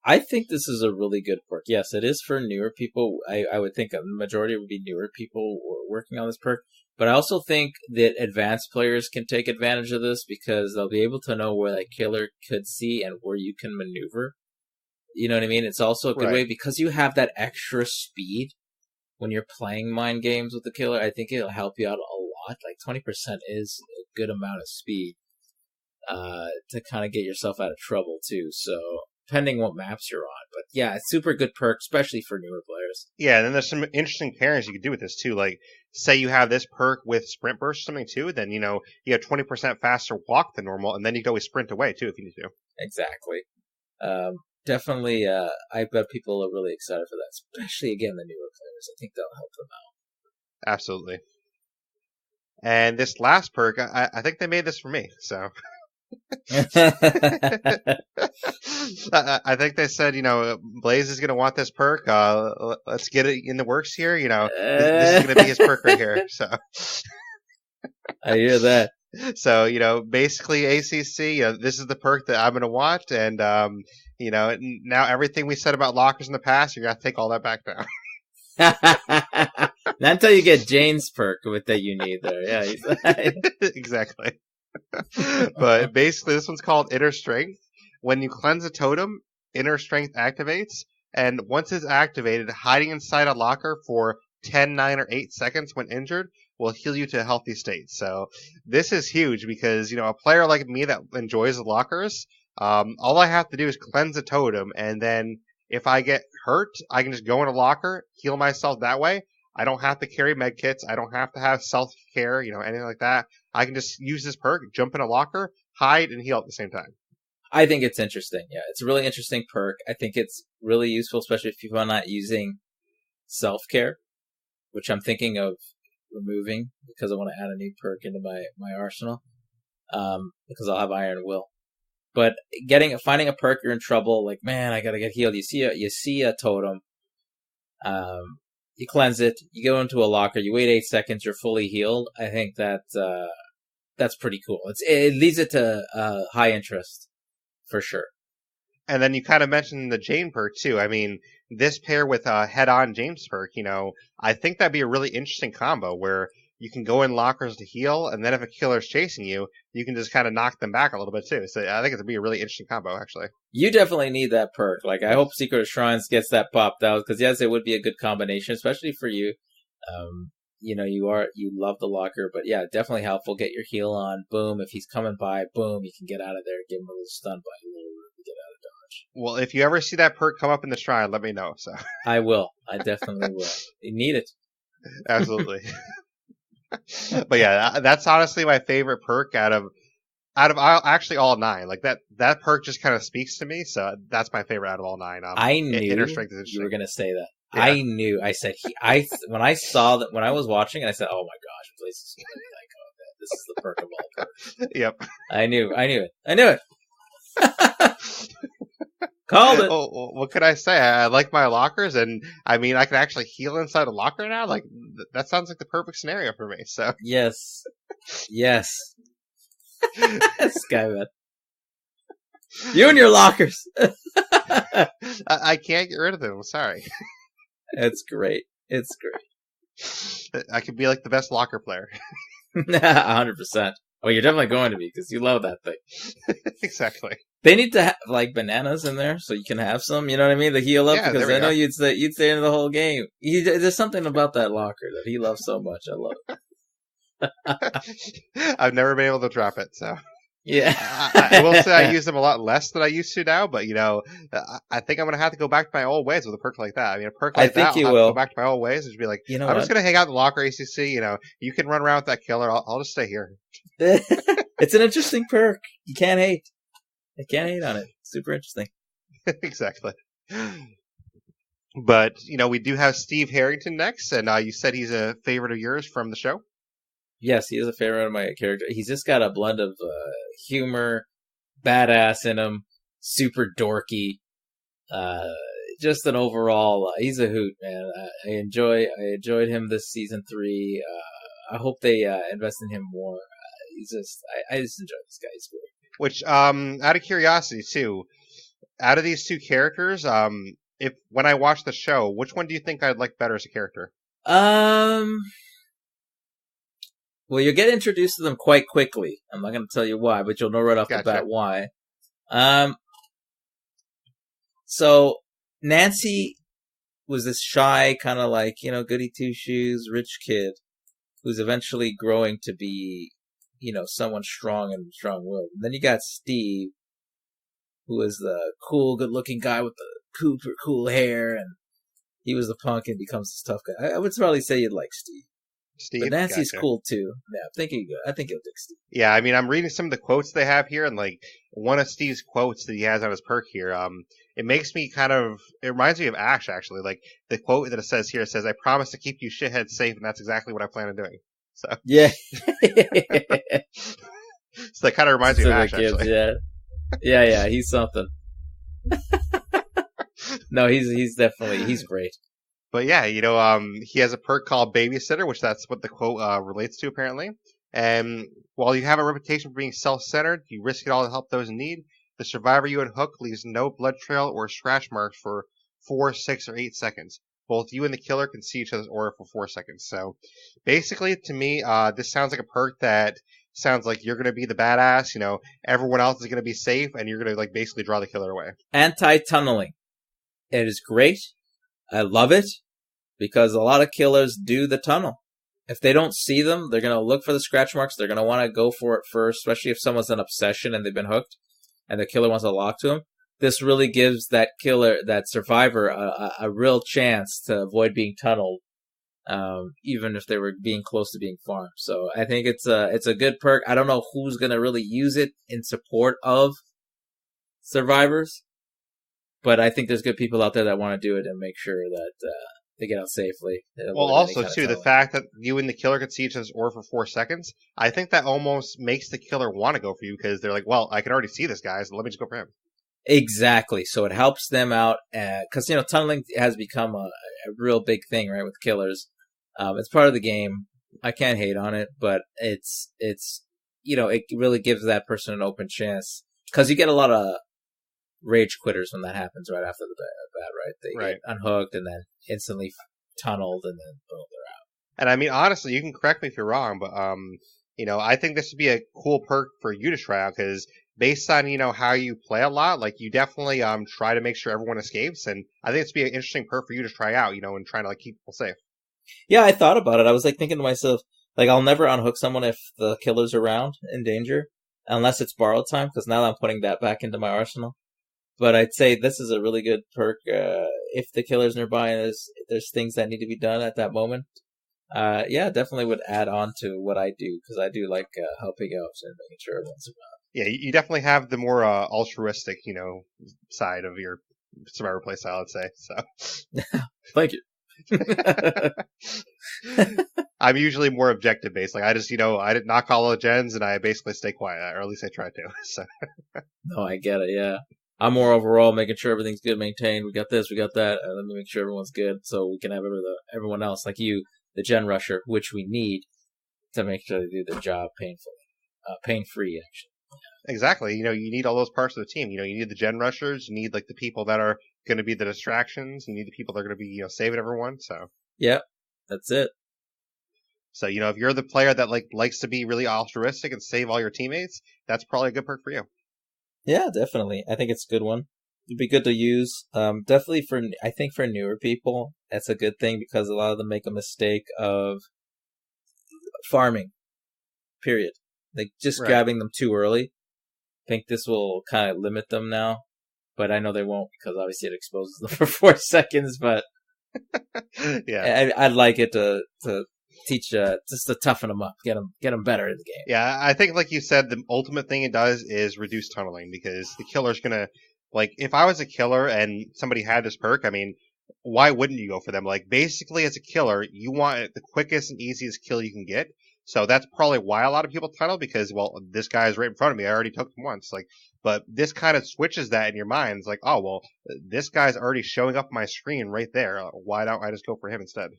I think this is a really good perk. Yes, it is for newer people. I would think a majority would be newer people working on this perk. But I also think that advanced players can take advantage of this because they'll be able to know where that killer could see and where you can maneuver. You know what I mean? It's also a good way because you have that extra speed when you're playing mind games with the killer. I think it'll help you out a lot. Like 20% is a good amount of speed to kind of get yourself out of trouble too. So depending what maps you're on. But yeah, it's super good perk, especially for newer players. Yeah, and then there's some interesting pairings you could do with this too. Like, say you have this perk with Sprint Burst or something too, then, you have 20% faster walk than normal, and then you can always sprint away too if you need to. Exactly. Definitely, I bet people are really excited for that, especially, again, the newer players. I think that'll help them out. Absolutely. And this last perk, I think they made this for me, so... I think they said, Blaise is going to want this perk. Let's get it in the works here. This is going to be his perk right here. So I hear that. So, basically ACC, this is the perk that I'm going to want. And, now everything we said about lockers in the past, you're going to take all that back down. Not until you get Jane's perk with that you need there. Yeah, exactly. But basically, this one's called Inner Strength. When you cleanse a totem, Inner Strength activates, and once it's activated, hiding inside a locker for 10, 9, or 8 seconds when injured will heal you to a healthy state. So this is huge because, a player like me that enjoys the lockers, all I have to do is cleanse a totem, and then if I get hurt, I can just go in a locker, heal myself that way. I don't have to carry med kits. I don't have to have self-care, anything like that. I can just use this perk, jump in a locker, hide, and heal at the same time. I think it's interesting. Yeah, it's a really interesting perk. I think it's really useful, especially if people are not using self-care, which I'm thinking of removing because I want to add a new perk into my arsenal, because I'll have Iron Will. But finding a perk, you're in trouble. Like, man, I gotta get healed. You see a totem. You cleanse it. You go into a locker. You wait 8 seconds. You're fully healed. I think that's pretty cool. It leads it to high interest for sure. And then you kind of mentioned the Jane perk too. I mean, this pair with head-on James perk, I think that'd be a really interesting combo where you can go in lockers to heal, and then if a killer's chasing you, you can just kind of knock them back a little bit too. So I think it'd be a really interesting combo, actually. You definitely need that perk. Like, I hope Secret of Shrines gets that popped out, because yes, it would be a good combination, especially for you. You love the locker, but yeah, definitely helpful. Get your heal on. Boom. If he's coming by, boom, you can get out of there. Give him a little stun by a little room to get out of dodge. Well, if you ever see that perk come up in the shrine, let me know. So I will. I definitely will. You need it. Absolutely. But yeah, that's honestly my favorite perk out of actually all 9. Like that perk just kind of speaks to me, so that's my favorite out of all 9. I knew Inner Strength is you were going to say that. Yeah. I knew. I said when I saw that, when I was watching, I said, "Oh my gosh, Blaise is going to be like, oh, man, this is the perk of all perks." Yep. I knew it. Called it. Oh, what could I say? I like my lockers, and I mean, I can actually heal inside a locker now. Like that sounds like the perfect scenario for me. So yes. Skyman. You and your lockers. I can't get rid of them. I'm sorry. It's great. I could be like the best locker player. 100%. Well, you're definitely going to be, because you love that thing. Exactly. They need to have like bananas in there so you can have some. You know what I mean? To heal up, because I know you'd stay in the whole game. There's something about that locker that he loves so much. I love it. I've never been able to drop it, so. Yeah. I will say I use them a lot less than I used to now, but I think I'm gonna have to go back to my old ways with a perk like that. I mean, a perk like that, I'll have to go back to my old ways and just be like, I'm just gonna hang out in the locker, ACC. You can run around with that killer. I'll just stay here. It's an interesting perk. You can't hate. I can't hate on it. Super interesting. Exactly. But we do have Steve Harrington next, and you said he's a favorite of yours from the show. Yes, he is a favorite of my character. He's just got a blend of humor, badass in him, super dorky. Just an overall, he's a hoot, man. I enjoyed him this season 3. I hope they invest in him more. I just enjoy this guy. He's great. Which, out of curiosity too, out of these two characters, when I watch the show, which one do you think I'd like better as a character? Well, you'll get introduced to them quite quickly. I'm not going to tell you why, but you'll know right off the bat why. So Nancy was this shy, kind of like, goody two-shoes, rich kid who's eventually growing to be, someone strong and strong-willed. And then you got Steve, who is the cool, good-looking guy with the super cool hair, and he was the punk and becomes this tough guy. I would probably say you'd like Steve. But Nancy's cool too. Yeah, I think you'll dig Steve. Yeah, I mean, I'm reading some of the quotes they have here, and like one of Steve's quotes that he has on his perk here, it makes me it reminds me of Ash actually. Like the quote that it says here says, "I promise to keep you shitheads safe," and that's exactly what I plan on doing. So yeah, so that kind of reminds me of Ash actually. Yeah, he's something. No, he's definitely great. But yeah, he has a perk called Babysitter, which that's what the quote relates to apparently. And while you have a reputation for being self-centered, you risk it all to help those in need. The survivor you unhook leaves no blood trail or scratch marks for 4, 6, or 8 seconds. Both you and the killer can see each other's aura for 4 seconds. So basically, to me, this sounds like a perk that sounds like you're going to be the badass. Everyone else is going to be safe, and you're going to like basically draw the killer away. Anti-tunneling. It is great. I love it because a lot of killers do the tunnel. If they don't see them, they're going to look for the scratch marks. They're going to want to go for it first, especially if someone's an obsession and they've been hooked and the killer wants to lock to them. This really gives that survivor, a real chance to avoid being tunneled even if they were being close to being farmed. So I think it's a good perk. I don't know who's gonna really use it in support of survivors, but I think there's good people out there that want to do it and make sure that they get out safely. Well, also too, the fact that you and the killer could see each other's aura for 4 seconds, I think that almost makes the killer want to go for you because they're like, well, I can already see this guy, so let me just go for him. Exactly. So it helps them out because tunneling has become a real big thing, right, with killers. It's part of the game. I can't hate on it, but it's it really gives that person an open chance because you get a lot of rage quitters when that happens right after the bat, right? They get unhooked and then instantly tunneled and then boom, they're out. And I mean, honestly, you can correct me if you're wrong, but I think this would be a cool perk for you to try out because based on how you play a lot, like you definitely try to make sure everyone escapes, and I think it's be an interesting perk for you to try out, and trying to like keep people safe. Yeah, I thought about it. I was like thinking to myself, like I'll never unhook someone if the killer's around in danger, unless it's borrowed time, because now I'm putting that back into my arsenal. But I'd say this is a really good perk if the killer's nearby and there's things that need to be done at that moment. Yeah, definitely would add on to what I do because I do like helping out and making sure everyone's around. Yeah, you definitely have the more altruistic, side of your survivor playstyle, I'd say. So, thank you. I'm usually more objective based. Like I just, I didn't knock all the gens, and I basically stay quiet, or at least I try to. So. No, I get it. Yeah, I'm more overall making sure everything's good, maintained. We got this, we got that. Let me make sure everyone's good, so we can have everyone else like you, the gen rusher, which we need to make sure they do their job pain-free, actually. Exactly. You need all those parts of the team. You need the gen rushers. You need like the people that are going to be the distractions. You need the people that are going to be saving everyone. So yeah, that's it. So if you're the player that likes to be really altruistic and save all your teammates, that's probably a good perk for you. Yeah, definitely. I think it's a good one. It'd be good to use. Definitely I think for newer people, that's a good thing because a lot of them make a mistake of farming. Period. Like just grabbing them too early. I think this will kind of limit them now, but I know they won't because obviously it exposes them for 4 seconds. But yeah, I'd like it to teach just to toughen them up, get them better in the game. Yeah, I think like you said, the ultimate thing it does is reduce tunneling because the killer's gonna if I was a killer and somebody had this perk, I mean, why wouldn't you go for them? Like basically, as a killer, you want the quickest and easiest kill you can get. So that's probably why a lot of people tunnel because, well, this guy is right in front of me. I already took him once. But this kind of switches that in your mind. It's like, oh, well, this guy's already showing up on my screen right there. Why don't I just go for him instead?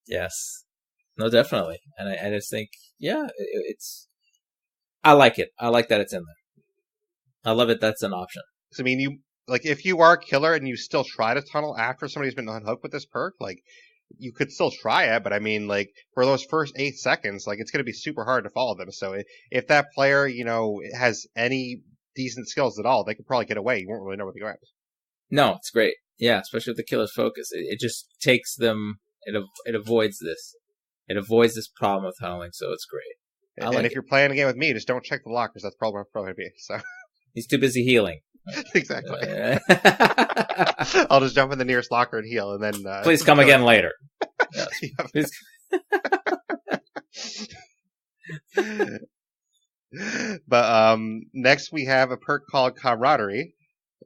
Yes. No, definitely. And I just think, yeah, I like it. I like that it's in there. I love it. That's an option. So, I mean, if you are a killer and you still try to tunnel after somebody's been unhooked with this perk, you could still try it, but I mean, for those first 8 seconds, it's going to be super hard to follow them. So if that player, has any decent skills at all, they could probably get away. You won't really know where to go at. No, it's great. Yeah, especially with the killer's focus. It just takes them, it avoids this. It avoids this problem with tunneling, so it's great. And if you're playing a game with me, just don't check the lockers. That's probably going to be. So he's too busy healing. Exactly. I'll just jump in the nearest locker and heal, and then please come again later. Yes, But next we have a perk called Camaraderie,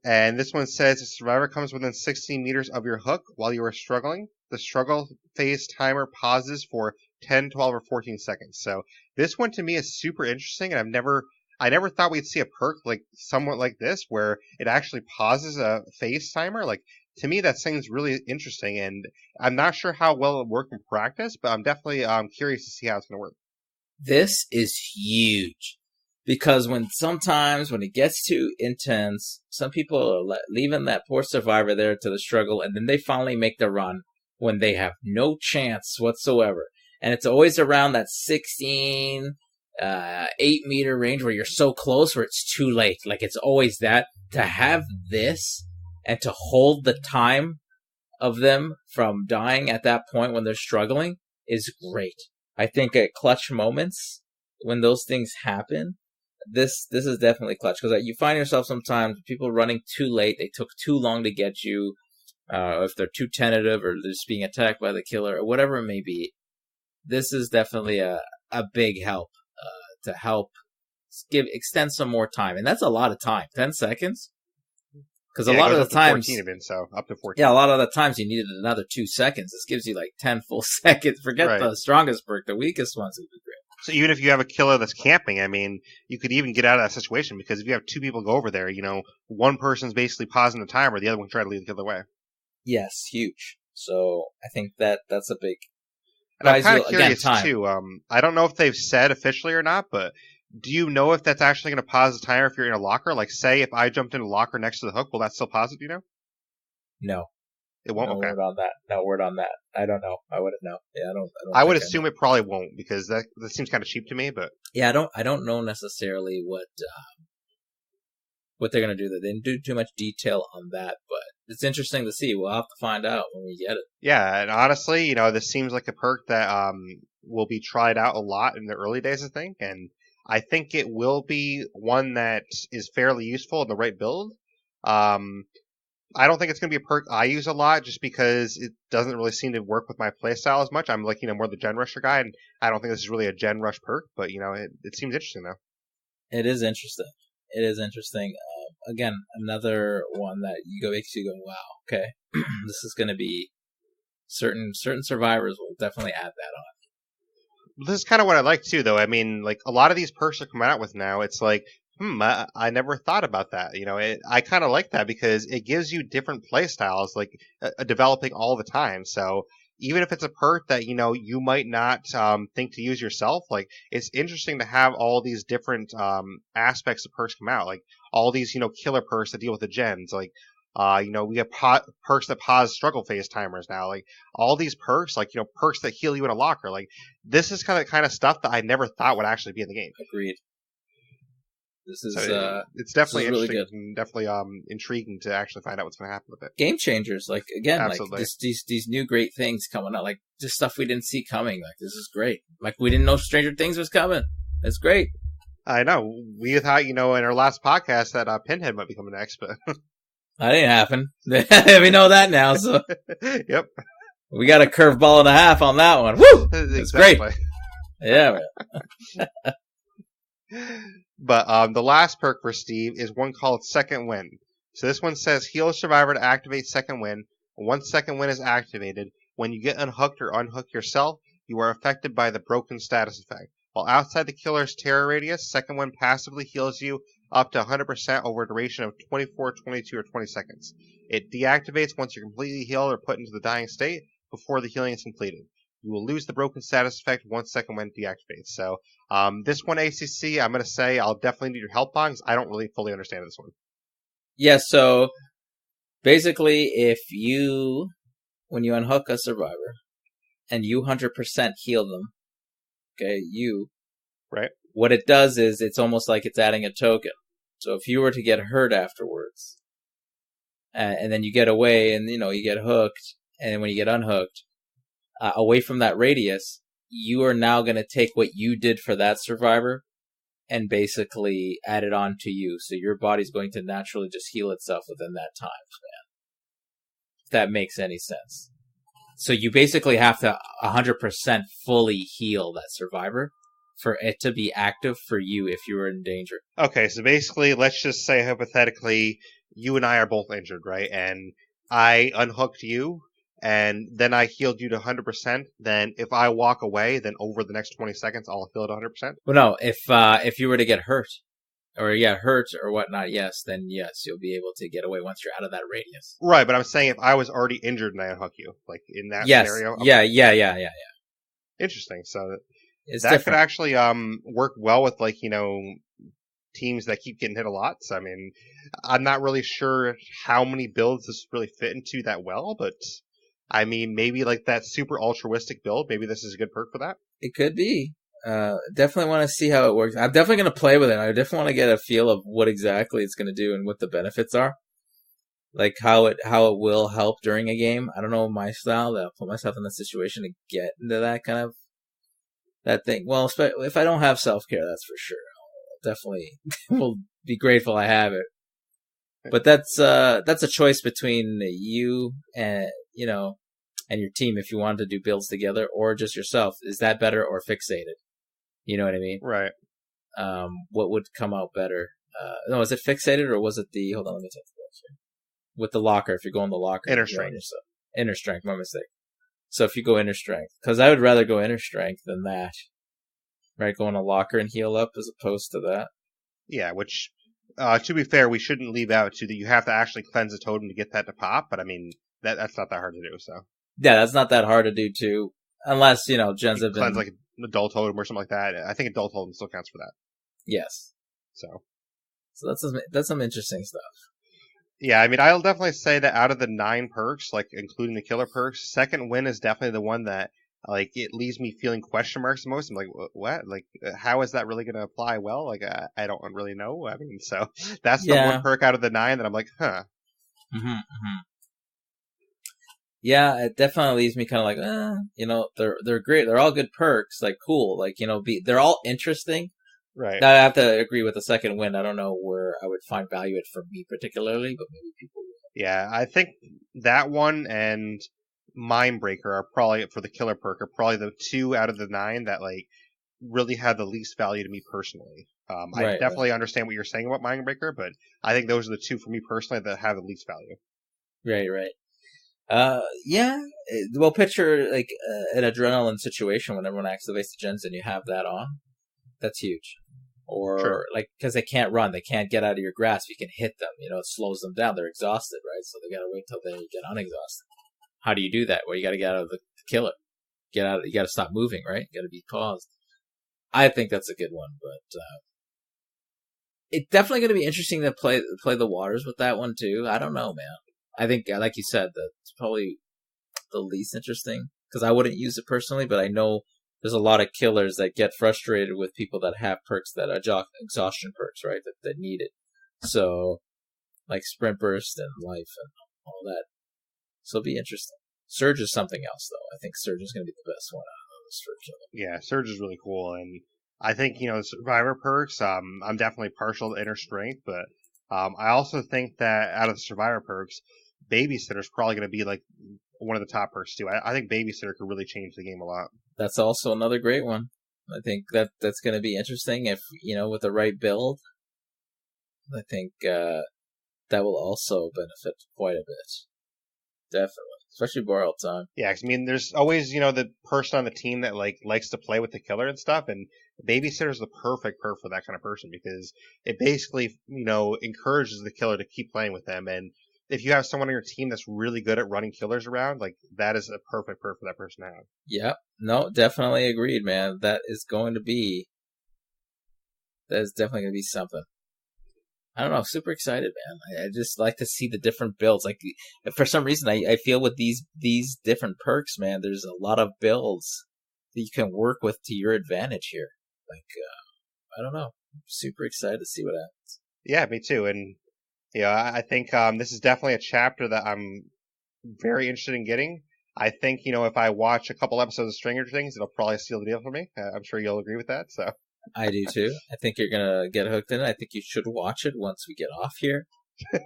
and this one says the survivor comes within 16 meters of your hook while you are struggling. The struggle phase timer pauses for 10, 12, or 14 seconds. So this one to me is super interesting, and I never thought we'd see a perk somewhat like this where it actually pauses a phase timer. To me, that seems really interesting, and I'm not sure how well it'll work in practice, but I'm definitely curious to see how it's going to work. This is huge because sometimes when it gets too intense, some people are leaving that poor survivor there to the struggle, and then they finally make the run when they have no chance whatsoever. And it's always around that 16... 8-meter range where you're so close where it's too late. It's always that. To have this and to hold the time of them from dying at that point when they're struggling is great. I think at clutch moments when those things happen, this is definitely clutch because you find yourself sometimes people running too late. They took too long to get you. if they're too tentative or they're just being attacked by the killer or whatever it may be. This is definitely a big help to help extend some more time, and that's a lot of time. 10 seconds, because a lot of the times, 14 even, so up to 14. Yeah, a lot of the times you needed another 2 seconds. This gives you like 10 full seconds. Forget the strongest perk, the weakest ones would be great. So even if you have a killer that's camping, I mean, you could even get out of that situation, because if you have 2 people go over there, one person's basically pausing the timer, the other one trying to lead the killer away. Yes, huge. So I think that's a big. And I'm kind of curious too. I don't know if they've said officially or not, but do you know if that's actually going to pause the timer if you're in a locker? Like, say if I jumped in a locker next to the hook, will that still pause it? Do you know? No. It won't. No word on that. No word on that. I don't know. I wouldn't know. Yeah, I don't. I would assume it probably won't, because that seems kind of cheap to me. But yeah, I don't know necessarily what they're gonna do. They didn't do too much detail on that, but it's interesting to see. We'll have to find out when we get it. Yeah, and honestly, this seems like a perk that will be tried out a lot in the early days, I think, and I think it will be one that is fairly useful in the right build. I don't think it's going to be a perk I use a lot, just because it doesn't really seem to work with my playstyle as much. I'm like, more the Gen Rusher guy, and I don't think this is really a Gen Rush perk, but, it seems interesting, though. It is interesting. It is interesting. Again, another one that makes you go, wow, okay, this is going to be certain survivors will definitely add that on. This is kind of what I like, too, though. I mean, like, a lot of these perks are coming out with now, it's like, I never thought about that. I kind of like that, because it gives you different play styles, like developing all the time. So even if it's a perk that you might not think to use yourself, like, it's interesting to have all these different aspects of perks come out, like all these killer perks that deal with the gens, like we have perks that pause struggle phase timers now, like all these perks, like perks that heal you in a locker. Like, this is kind of stuff that I never thought would actually be in the game. Agreed. This is it's definitely really interesting good. and definitely intriguing to actually find out what's going to happen with it. Game changers, like, again, Absolutely. like these new great things coming out, like just stuff we didn't see coming. Like, this is great. Like, we didn't know Stranger Things was coming. It's great. I know. We thought, in our last podcast that Pinhead might be coming next, but that didn't happen. We know that now. So yep, we got a curveball and a half on that one. Woo! It's great. Yeah, man. But the last perk for Steve is one called Second Wind. So this one says heal a survivor to activate Second Wind. Once Second Wind is activated, when you get unhooked or unhook yourself, you are affected by the broken status effect. While outside the killer's terror radius, Second Wind passively heals you up to 100% over a duration of 24, 22, or 20 seconds. It deactivates once you're completely healed or put into the dying state before the healing is completed. You will lose the broken status effect once Second Wind deactivates. So this one, ACC, I'm going to say I'll definitely need your help on, because I don't really fully understand this one. Yeah, so basically, when you unhook a survivor and you 100% heal them, okay, right? What it does is it's almost like it's adding a token. So if you were to get hurt afterwards, and then you get away and you get hooked, and when you get unhooked, away from that radius, you are now going to take what you did for that survivor and basically add it on to you. So your body's going to naturally just heal itself within that time span. If that makes any sense. So you basically have to 100% fully heal that survivor for it to be active for you if you were in danger. Okay, so basically, let's just say hypothetically, you and I are both injured, right? And I unhooked you, and then I healed you to 100%, then if I walk away, then over the next 20 seconds, I'll heal to 100%? Well, no, if you were to get hurt, or whatnot, yes, then yes, you'll be able to get away once you're out of that radius. Right, but I'm saying if I was already injured and I unhook you, like in that scenario? Okay. Yeah. Interesting, so it's that different. could actually work well with, like, teams that keep getting hit a lot. So, I mean, I'm not really sure how many builds this really fit into that well, but I mean, maybe like that super altruistic build, maybe this is a good perk for that. It could be. Definitely want to see how it works. I'm definitely going to play with it. I definitely want to get a feel of what exactly it's going to do and what the benefits are. Like how it will help during a game. I don't know my style. That I'll put myself in the situation to get into that kind of that thing. Well, if I don't have self-care, that's for sure. I'll definitely will be grateful I have it. But that's a choice between you and and your team if you wanted to do builds together or just yourself. Is that better or fixated? You know what I mean? Right. What would come out better? No, was it fixated or was it the? Hold on, let me take a look here. With the locker, if you go in the locker, Inner strength. Inner strength, my mistake. So if you go inner strength, because I would rather go inner strength than that. Right, go in a locker and heal up as opposed to that. Yeah, which, to be fair, we shouldn't leave out too that you have to actually cleanse a totem to get that to pop. But I mean, that's not that hard to do. So yeah, that's not that hard to do too, unless gens have cleanse been like an adult totem or something like that. I think adult totem still counts for that. Yes. So that's some interesting stuff. Yeah, I mean, I'll definitely say that out of the 9 perks, like including the killer perks, second win is definitely the one that like it leaves me feeling question marks the most. I'm like, what? Like, how is that really going to apply well? Like, I don't really know. I mean, so that's the one perk out of the 9 that I'm like, huh. Mm-hmm, mm-hmm. Yeah, it definitely leaves me kind of like, they're great. They're all good perks. Like, cool. Like, they're all interesting. Right. Now I have to agree with the second win. I don't know where I would find value in it for me particularly, but maybe people will. Yeah, I think that one and Mindbreaker are probably for the killer perk are probably the 2 out of the 9 that like really have the least value to me personally. I definitely understand what you're saying about Mindbreaker, but I think those are the 2 for me personally that have the least value. Right. Yeah. Well, picture like an adrenaline situation when everyone activates the gens and you have that on. That's huge. Or sure. like because they can't run, they can't get out of your grasp. You can hit them. It slows them down. They're exhausted, right? So they gotta wait till they get unexhausted. How do you do that? Well, you gotta get out of the killer. Get out. You gotta stop moving, right? You gotta be paused. I think that's a good one, but it's definitely gonna be interesting to play the waters with that one too. I don't know, man. I think, like you said, that's probably the least interesting because I wouldn't use it personally, but I know there's a lot of killers that get frustrated with people that have perks that are exhaustion perks, right? That need it. So, like Sprint Burst and Life and all that. So it'll be interesting. Surge is something else, though. I think Surge is going to be the best one out of those for killing. Yeah, Surge is really cool, and I think Survivor perks. I'm definitely partial to Inner Strength, but I also think that out of the Survivor perks, Babysitter is probably going to be like one of the top perks too. I think Babysitter could really change the game a lot. That's also another great one. I think that's going to be interesting if with the right build. I think that will also benefit quite a bit. Definitely, especially Borrowed Time. Yeah, 'cause, I mean, there's always the person on the team that like likes to play with the killer and stuff, and Babysitter is the perfect perk for that kind of person because it basically encourages the killer to keep playing with them. And if you have someone on your team that's really good at running killers around, like that is a perfect perk for that person to have. Yep. No, definitely agreed, man. That is definitely going to be something. I don't know. Super excited, man. I just like to see the different builds. Like for some reason, I feel with these different perks, man, there's a lot of builds that you can work with to your advantage here. Like, I don't know. I'm super excited to see what happens. Yeah, me too. And I think this is definitely a chapter that I'm very interested in getting. I think if I watch a couple episodes of Stranger Things, it'll probably seal the deal for me. I'm sure you'll agree with that. So I do too. I think you're gonna get hooked in it. I think you should watch it once we get off here.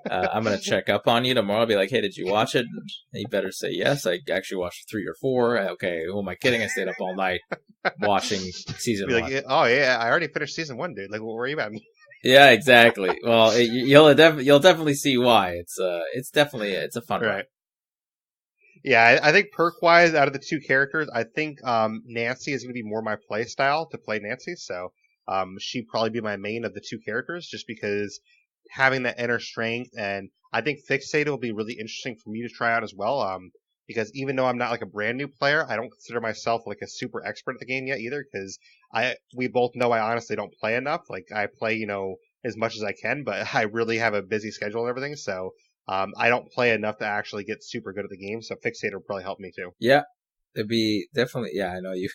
I'm gonna check up on you tomorrow. I'll be like, "Hey, did you watch it?" And you better say yes. I actually watched 3 or 4. Okay, who am I kidding? I stayed up all night watching season 1. Like, oh yeah, I already finished season 1, dude. Like, where are you at? Yeah, exactly. Well, you'll definitely see why. It's a fun ride. Yeah, I think perk-wise, out of the 2 characters, I think Nancy is going to be more my play style to play Nancy, so she'd probably be my main of the 2 characters, just because having that inner strength, and I think Fixated will be really interesting for me to try out as well, because even though I'm not like a brand new player, I don't consider myself like a super expert at the game yet either, because we both know I honestly don't play enough. Like, I play, as much as I can, but I really have a busy schedule and everything, so I don't play enough to actually get super good at the game, so Fixator will probably help me too. Yeah, it'd be definitely. Yeah, I know you.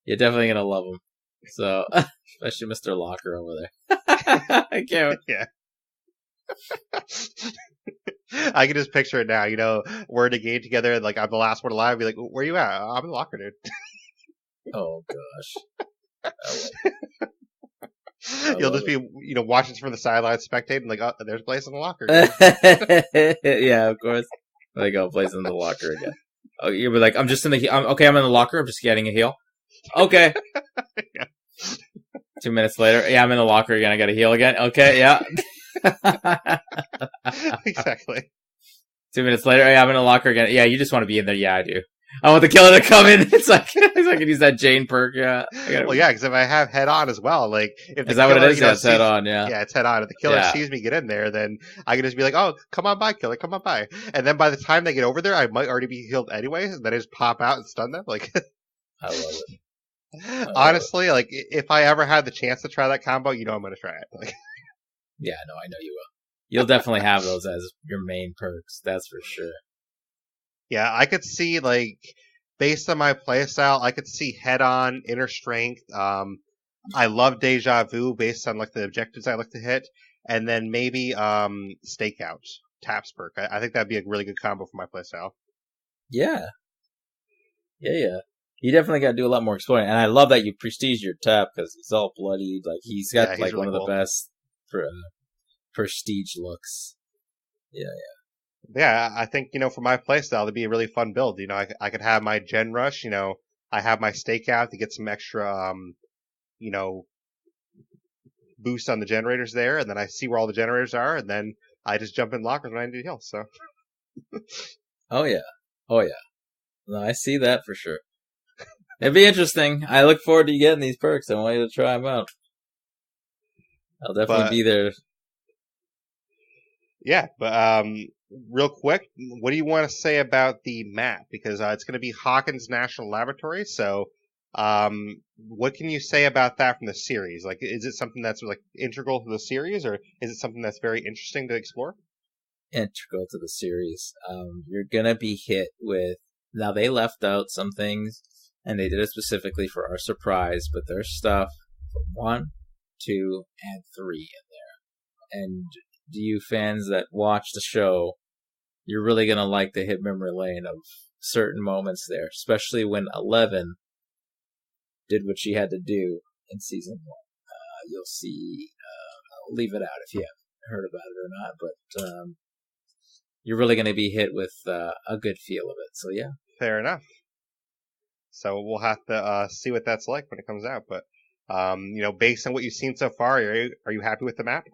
You're definitely gonna love him. So, especially Mr. Locker over there. I can't. Yeah. I can just picture it now. We're in a game together, and like I'm the last one alive. Be like, "Where you at?" I'm in Locker, dude. Oh gosh. You'll just be, watching from the sidelines, spectating, like, oh, there's Blaise in the locker. Yeah, of course. There you go, Blaise in the locker again. Oh, you'll be like, I'm just in the. I'm in the locker. I'm just getting a heal. Okay. Yeah. 2 minutes later, yeah, I'm in the locker again. I got a heal again. Okay, yeah. Exactly. 2 minutes later, yeah, I'm in the locker again. Yeah, you just want to be in there. Yeah, I do. I want the killer to come in. It's like I can use that Jane perk. Yeah. Well, yeah, because if I have head on as well, like if the Is that killer, what it is? Yeah, it's head on. Yeah. Yeah, it's head on. If the killer sees me get in there, then I can just be like, "Oh, come on by, killer, come on by." And then by the time they get over there, I might already be healed anyways. And then I just pop out and stun them. Like, I love it. Honestly, like if I ever had the chance to try that combo, I'm going to try it. Like, yeah, no, I know you will. You'll definitely have those as your main perks. That's for sure. Yeah, I could see like. Based on my playstyle, I could see head on, inner strength. I love deja vu based on like the objectives I like to hit, and then maybe stakeout taps perk. I think that'd be a really good combo for my playstyle. Yeah. You definitely got to do a lot more exploring, and I love that you prestige your tap because he's all bloodied. Like he's got like really one of the best prestige looks. Yeah, I think, for my playstyle, it'd be a really fun build. I could have my Gen Rush, I have my stakeout to get some extra, boost on the generators there, and then I see where all the generators are, and then I just jump in lockers when I need heals, so. Oh, yeah. No, I see that for sure. It'd be interesting. I look forward to you getting these perks. I want you to try them out. I'll definitely be there. Yeah, but real quick, what do you want to say about the map? Because it's going to be Hawkins National Laboratory. So, what can you say about that from the series? Like, is it something that's like integral to the series, or is it something that's very interesting to explore? Integral to the series. You're gonna be hit with. Now they left out some things, and they did it specifically for our surprise. But there's stuff from 1, 2, and 3 in there, and you fans that watch the show, you're really going to like the hit memory lane of certain moments there, especially when 11 did what she had to do in season 1. You'll see, I'll leave it out if you haven't heard about it or not, but you're really going to be hit with a good feel of it. So, yeah. Fair enough. So we'll have to see what that's like when it comes out. But, based on what you've seen so far, are you happy with the map?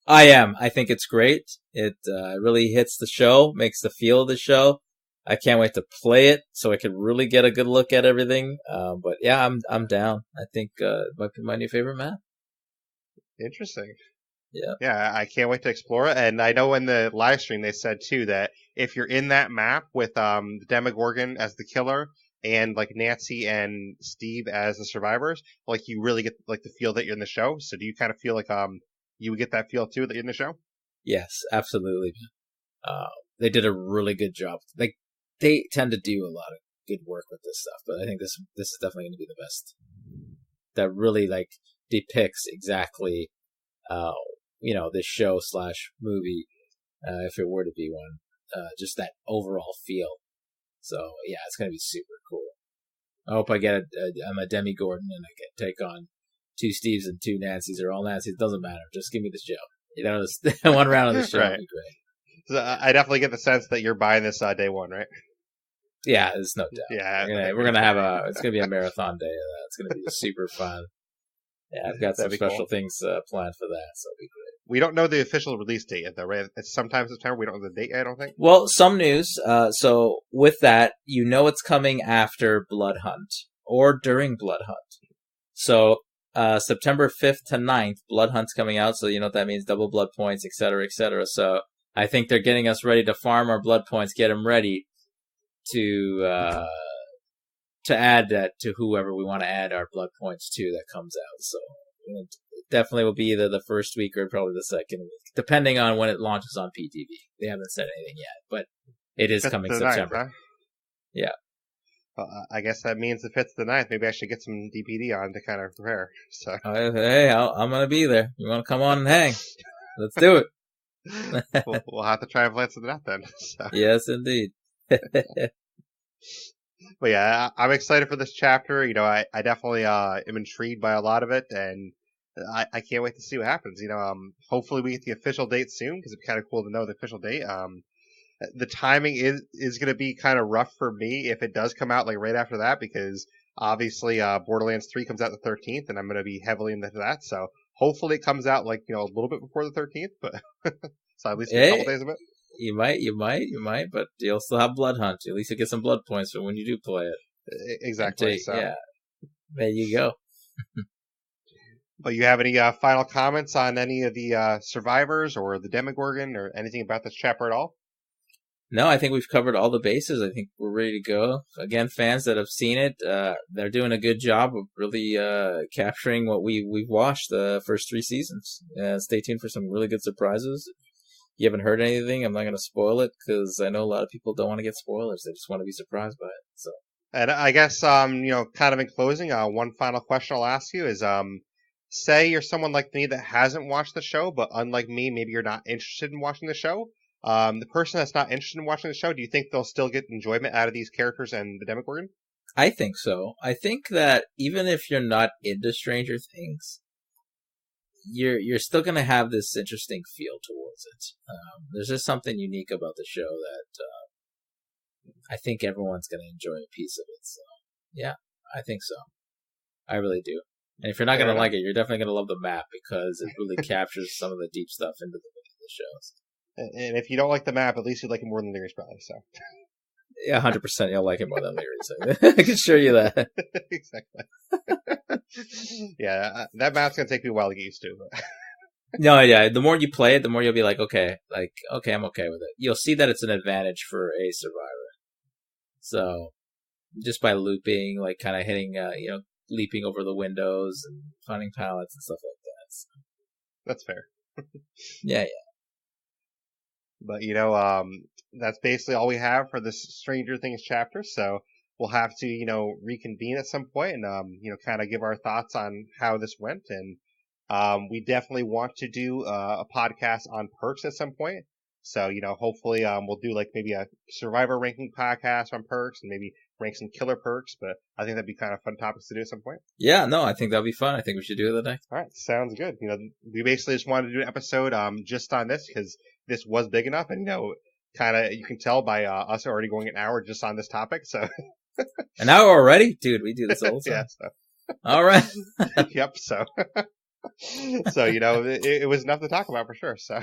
I am. I think it's great. It really hits the show, makes the feel of the show. I can't wait to play it so I can really get a good look at everything. But yeah, I'm down. I think it might be my new favorite map. Interesting. Yeah. Yeah, I can't wait to explore it. And I know in the live stream they said too that if you're in that map with the Demogorgon as the killer and like Nancy and Steve as the survivors, like you really get like the feel that you're in the show. So do you kind of feel like you would get that feel too that you're in the show? Yes, absolutely. They did a really good job. Like they tend to do a lot of good work with this stuff, but I think this is definitely going to be the best. That really like depicts exactly, this show / movie, if it were to be one, just that overall feel. So yeah, it's going to be super cool. I hope I get I'm a Demi Gordon and I can take on 2 Steves and 2 Nancys or all Nancys. It doesn't matter. Just give me the show. One round of the show would be great. So I definitely get the sense that you're buying this day one, right? Yeah, there's no doubt. Yeah, we're gonna have it's gonna be a marathon day of that. It's gonna be super fun. Yeah, I've got some special things planned for that, so it'll be great. We don't know the official release date yet, though, right? It's sometime September. We don't know the date yet, I don't think. Well, some news. So with that, it's coming after Blood Hunt or during Blood Hunt. So September 5th to 9th, Blood Hunt's coming out. So you know what that means: double blood points, etc., etc. So I think they're getting us ready to farm our blood points, get them ready to add that to whoever we want to add our blood points to that comes out. So it definitely will be either the first week or probably the second week, depending on when it launches on PTV. They haven't said anything yet, but it is coming September. 9th, huh? Yeah. Well, I guess that means the 5th to the 9th. Maybe I should get some DPD on to kind of prepare. So. Hey, I'm going to be there. You want to come on and hang? Let's do it. We'll have to try and plan something out then. So. Yes, indeed. But yeah, I'm excited for this chapter. I definitely am intrigued by a lot of it, and I can't wait to see what happens. Hopefully we get the official date soon because it'd be kind of cool to know the official date. The timing is going to be kind of rough for me if it does come out like right after that because obviously Borderlands 3 comes out the 13th and I'm going to be heavily into that. So hopefully it comes out like a little bit before the 13th, but so at least get a couple days of it. You might, but you'll still have Blood Hunt. At least you get some blood points for when you do play it. Exactly. So yeah, there you go. But you have any final comments on any of the survivors or the Demogorgon or anything about this chapter at all? No, I think we've covered all the bases. I think we're ready to go. Again, fans that have seen it, they're doing a good job of really capturing what we've watched the first 3 seasons. Stay tuned for some really good surprises. If you haven't heard anything, I'm not going to spoil it because I know a lot of people don't want to get spoilers. They just want to be surprised by it. So, and I guess kind of in closing, one final question I'll ask you is say you're someone like me that hasn't watched the show, but unlike me, maybe you're not interested in watching the show. The person that's not interested in watching the show, do you think they'll still get enjoyment out of these characters and the Demogorgon? I think so. I think that even if you're not into Stranger Things, you're still going to have this interesting feel towards it. There's just something unique about the show that I think everyone's going to enjoy a piece of it. So, yeah, I think so. I really do. And if you're not going to like it, you're definitely going to love the map because it really captures some of the deep stuff into the shows. And if you don't like the map, at least you like it more than Leary's probably. So, yeah, 100% you'll like it more than Leary's. I can assure you that. Exactly. Yeah, that map's gonna take me a while to get used to. But. No, yeah. The more you play it, the more you'll be like, okay, I'm okay with it. You'll see that it's an advantage for a survivor. So, just by looping, like kind of hitting, leaping over the windows and finding pallets and stuff like that. So. That's fair. Yeah. But that's basically all we have for this Stranger Things chapter. So we'll have to reconvene at some point and kind of give our thoughts on how this went. And we definitely want to do a podcast on perks at some point. So hopefully we'll do like maybe a survivor ranking podcast on perks and maybe rank some killer perks. But I think that'd be kind of fun topics to do at some point. Yeah, no, I think that'd be fun. I think we should do it next. All right, sounds good. We basically just wanted to do an episode just on this because this was big enough, and kind of you can tell by us already going an hour just on this topic. So an hour already, dude. We do this all the time. Yeah. So. All right. Yep. So it was enough to talk about for sure. So.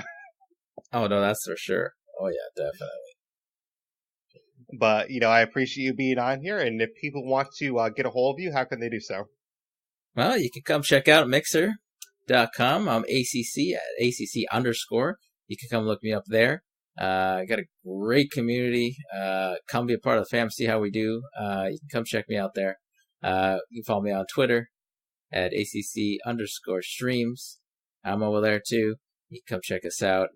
Oh no, that's for sure. Oh yeah, definitely. But I appreciate you being on here, and if people want to get a hold of you, how can they do so? Well, you can come check out Mixer.com. I'm ACC at ACC_. You can come look me up there. I got a great community. Come be a part of the fam, see how we do. You can come check me out there. You can follow me on Twitter at ACC_streams. I'm over there too. You can come check us out.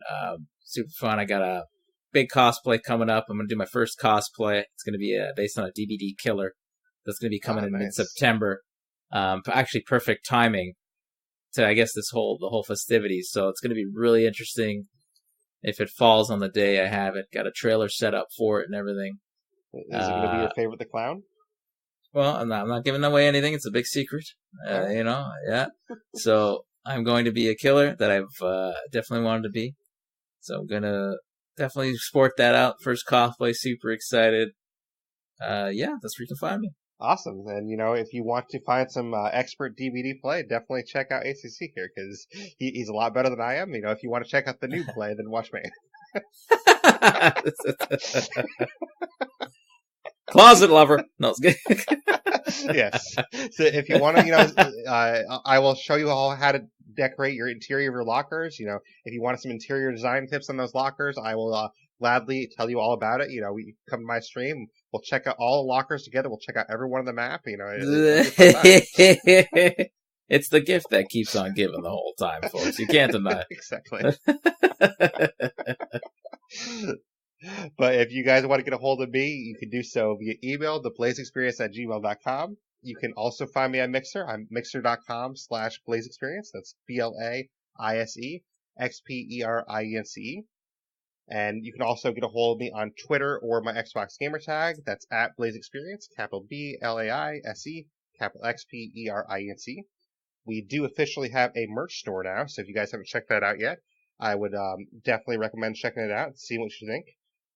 Super fun. I got a big cosplay coming up. I'm going to do my first cosplay. It's going to be based on a DVD killer. That's going to be coming in mid-September. Actually, perfect timing to, I guess, the whole festivities. So it's going to be really interesting if it falls on the day I have it. Got a trailer set up for it and everything. Is it going to be your favorite, the clown? Well, I'm not giving away anything. It's a big secret. Yeah. So I'm going to be a killer that I've definitely wanted to be. So I'm going to definitely sport that out. First cosplay, super excited. Yeah, that's where you can find me. Awesome. And, if you want to find some expert DVD play, definitely check out ACC here because he's a lot better than I am. If you want to check out the new play, then watch me. Closet lover. No, it's good. Yes. So if you want to, I will show you all how to decorate your interior of your lockers. If you want some interior design tips on those lockers, I will gladly tell you all about it. We come to my stream. We'll check out all the lockers together. We'll check out every one on the map. It's the gift that keeps on giving the whole time, folks. You can't deny it. Exactly. But if you guys want to get a hold of me, you can do so via email, theblaisexperience@gmail.com. You can also find me on Mixer. I'm mixer.com/BlaiseXperience. That's BLAISEXPerience. And you can also get a hold of me on Twitter or my Xbox gamer tag. That's at Blaise XPerience, capital BLAISE, capital XPerience. we do officially have a merch store now, so if you guys haven't checked that out yet, I would definitely recommend checking it out and see what you think.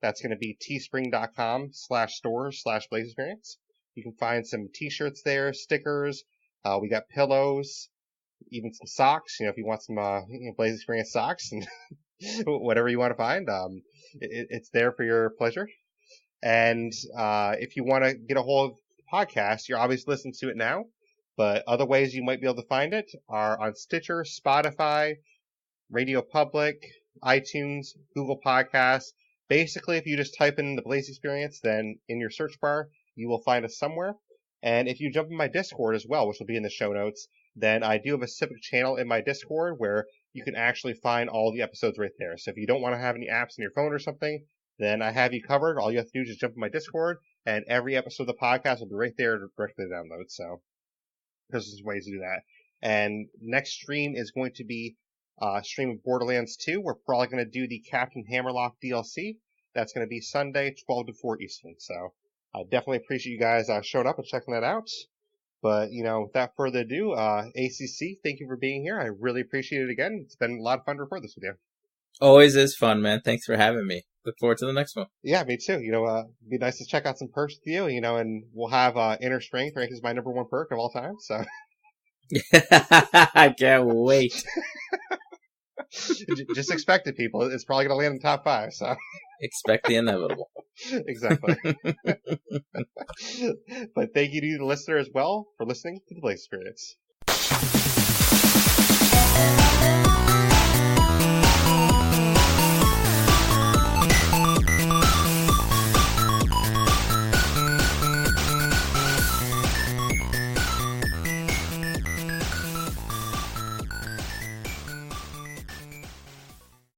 That's going to be teespring.com/stores/Blaise XPerience. You can find some t-shirts there, stickers. We got pillows, even some socks. If you want some Blaise XPerience socks and whatever you want to find, it's there for your pleasure. And if you want to get a hold of the podcast, you're obviously listening to it now. But other ways you might be able to find it are on Stitcher, Spotify, Radio Public, iTunes, Google Podcasts. Basically, if you just type in the Blaise XPerience, then in your search bar, you will find us somewhere. And if you jump in my Discord as well, which will be in the show notes, then I do have a specific channel in my Discord where you can actually find all the episodes right there. So if you don't want to have any apps on your phone or something, then I have you covered. All you have to do is just jump in my Discord, and every episode of the podcast will be right there directly to download. So there's ways to do that. And next stream is going to be stream of Borderlands 2. We're probably going to do the Captain Hammerlock DLC. That's going to be Sunday, 12 to 4 Eastern. So I definitely appreciate you guys showing up and checking that out. But, without further ado, ACC, thank you for being here. I really appreciate it again. It's been a lot of fun to record this with you. Always is fun, man. Thanks for having me. Look forward to the next one. Yeah, me too. It'd be nice to check out some perks with you, and we'll have Inner Strength ranked as my number 1 perk of all time, so. I can't wait. Just expect it, people. It's probably going to land in the top 5, so. Expect the inevitable. Exactly. But thank you to the listener as well for listening to the Blaise XPerience.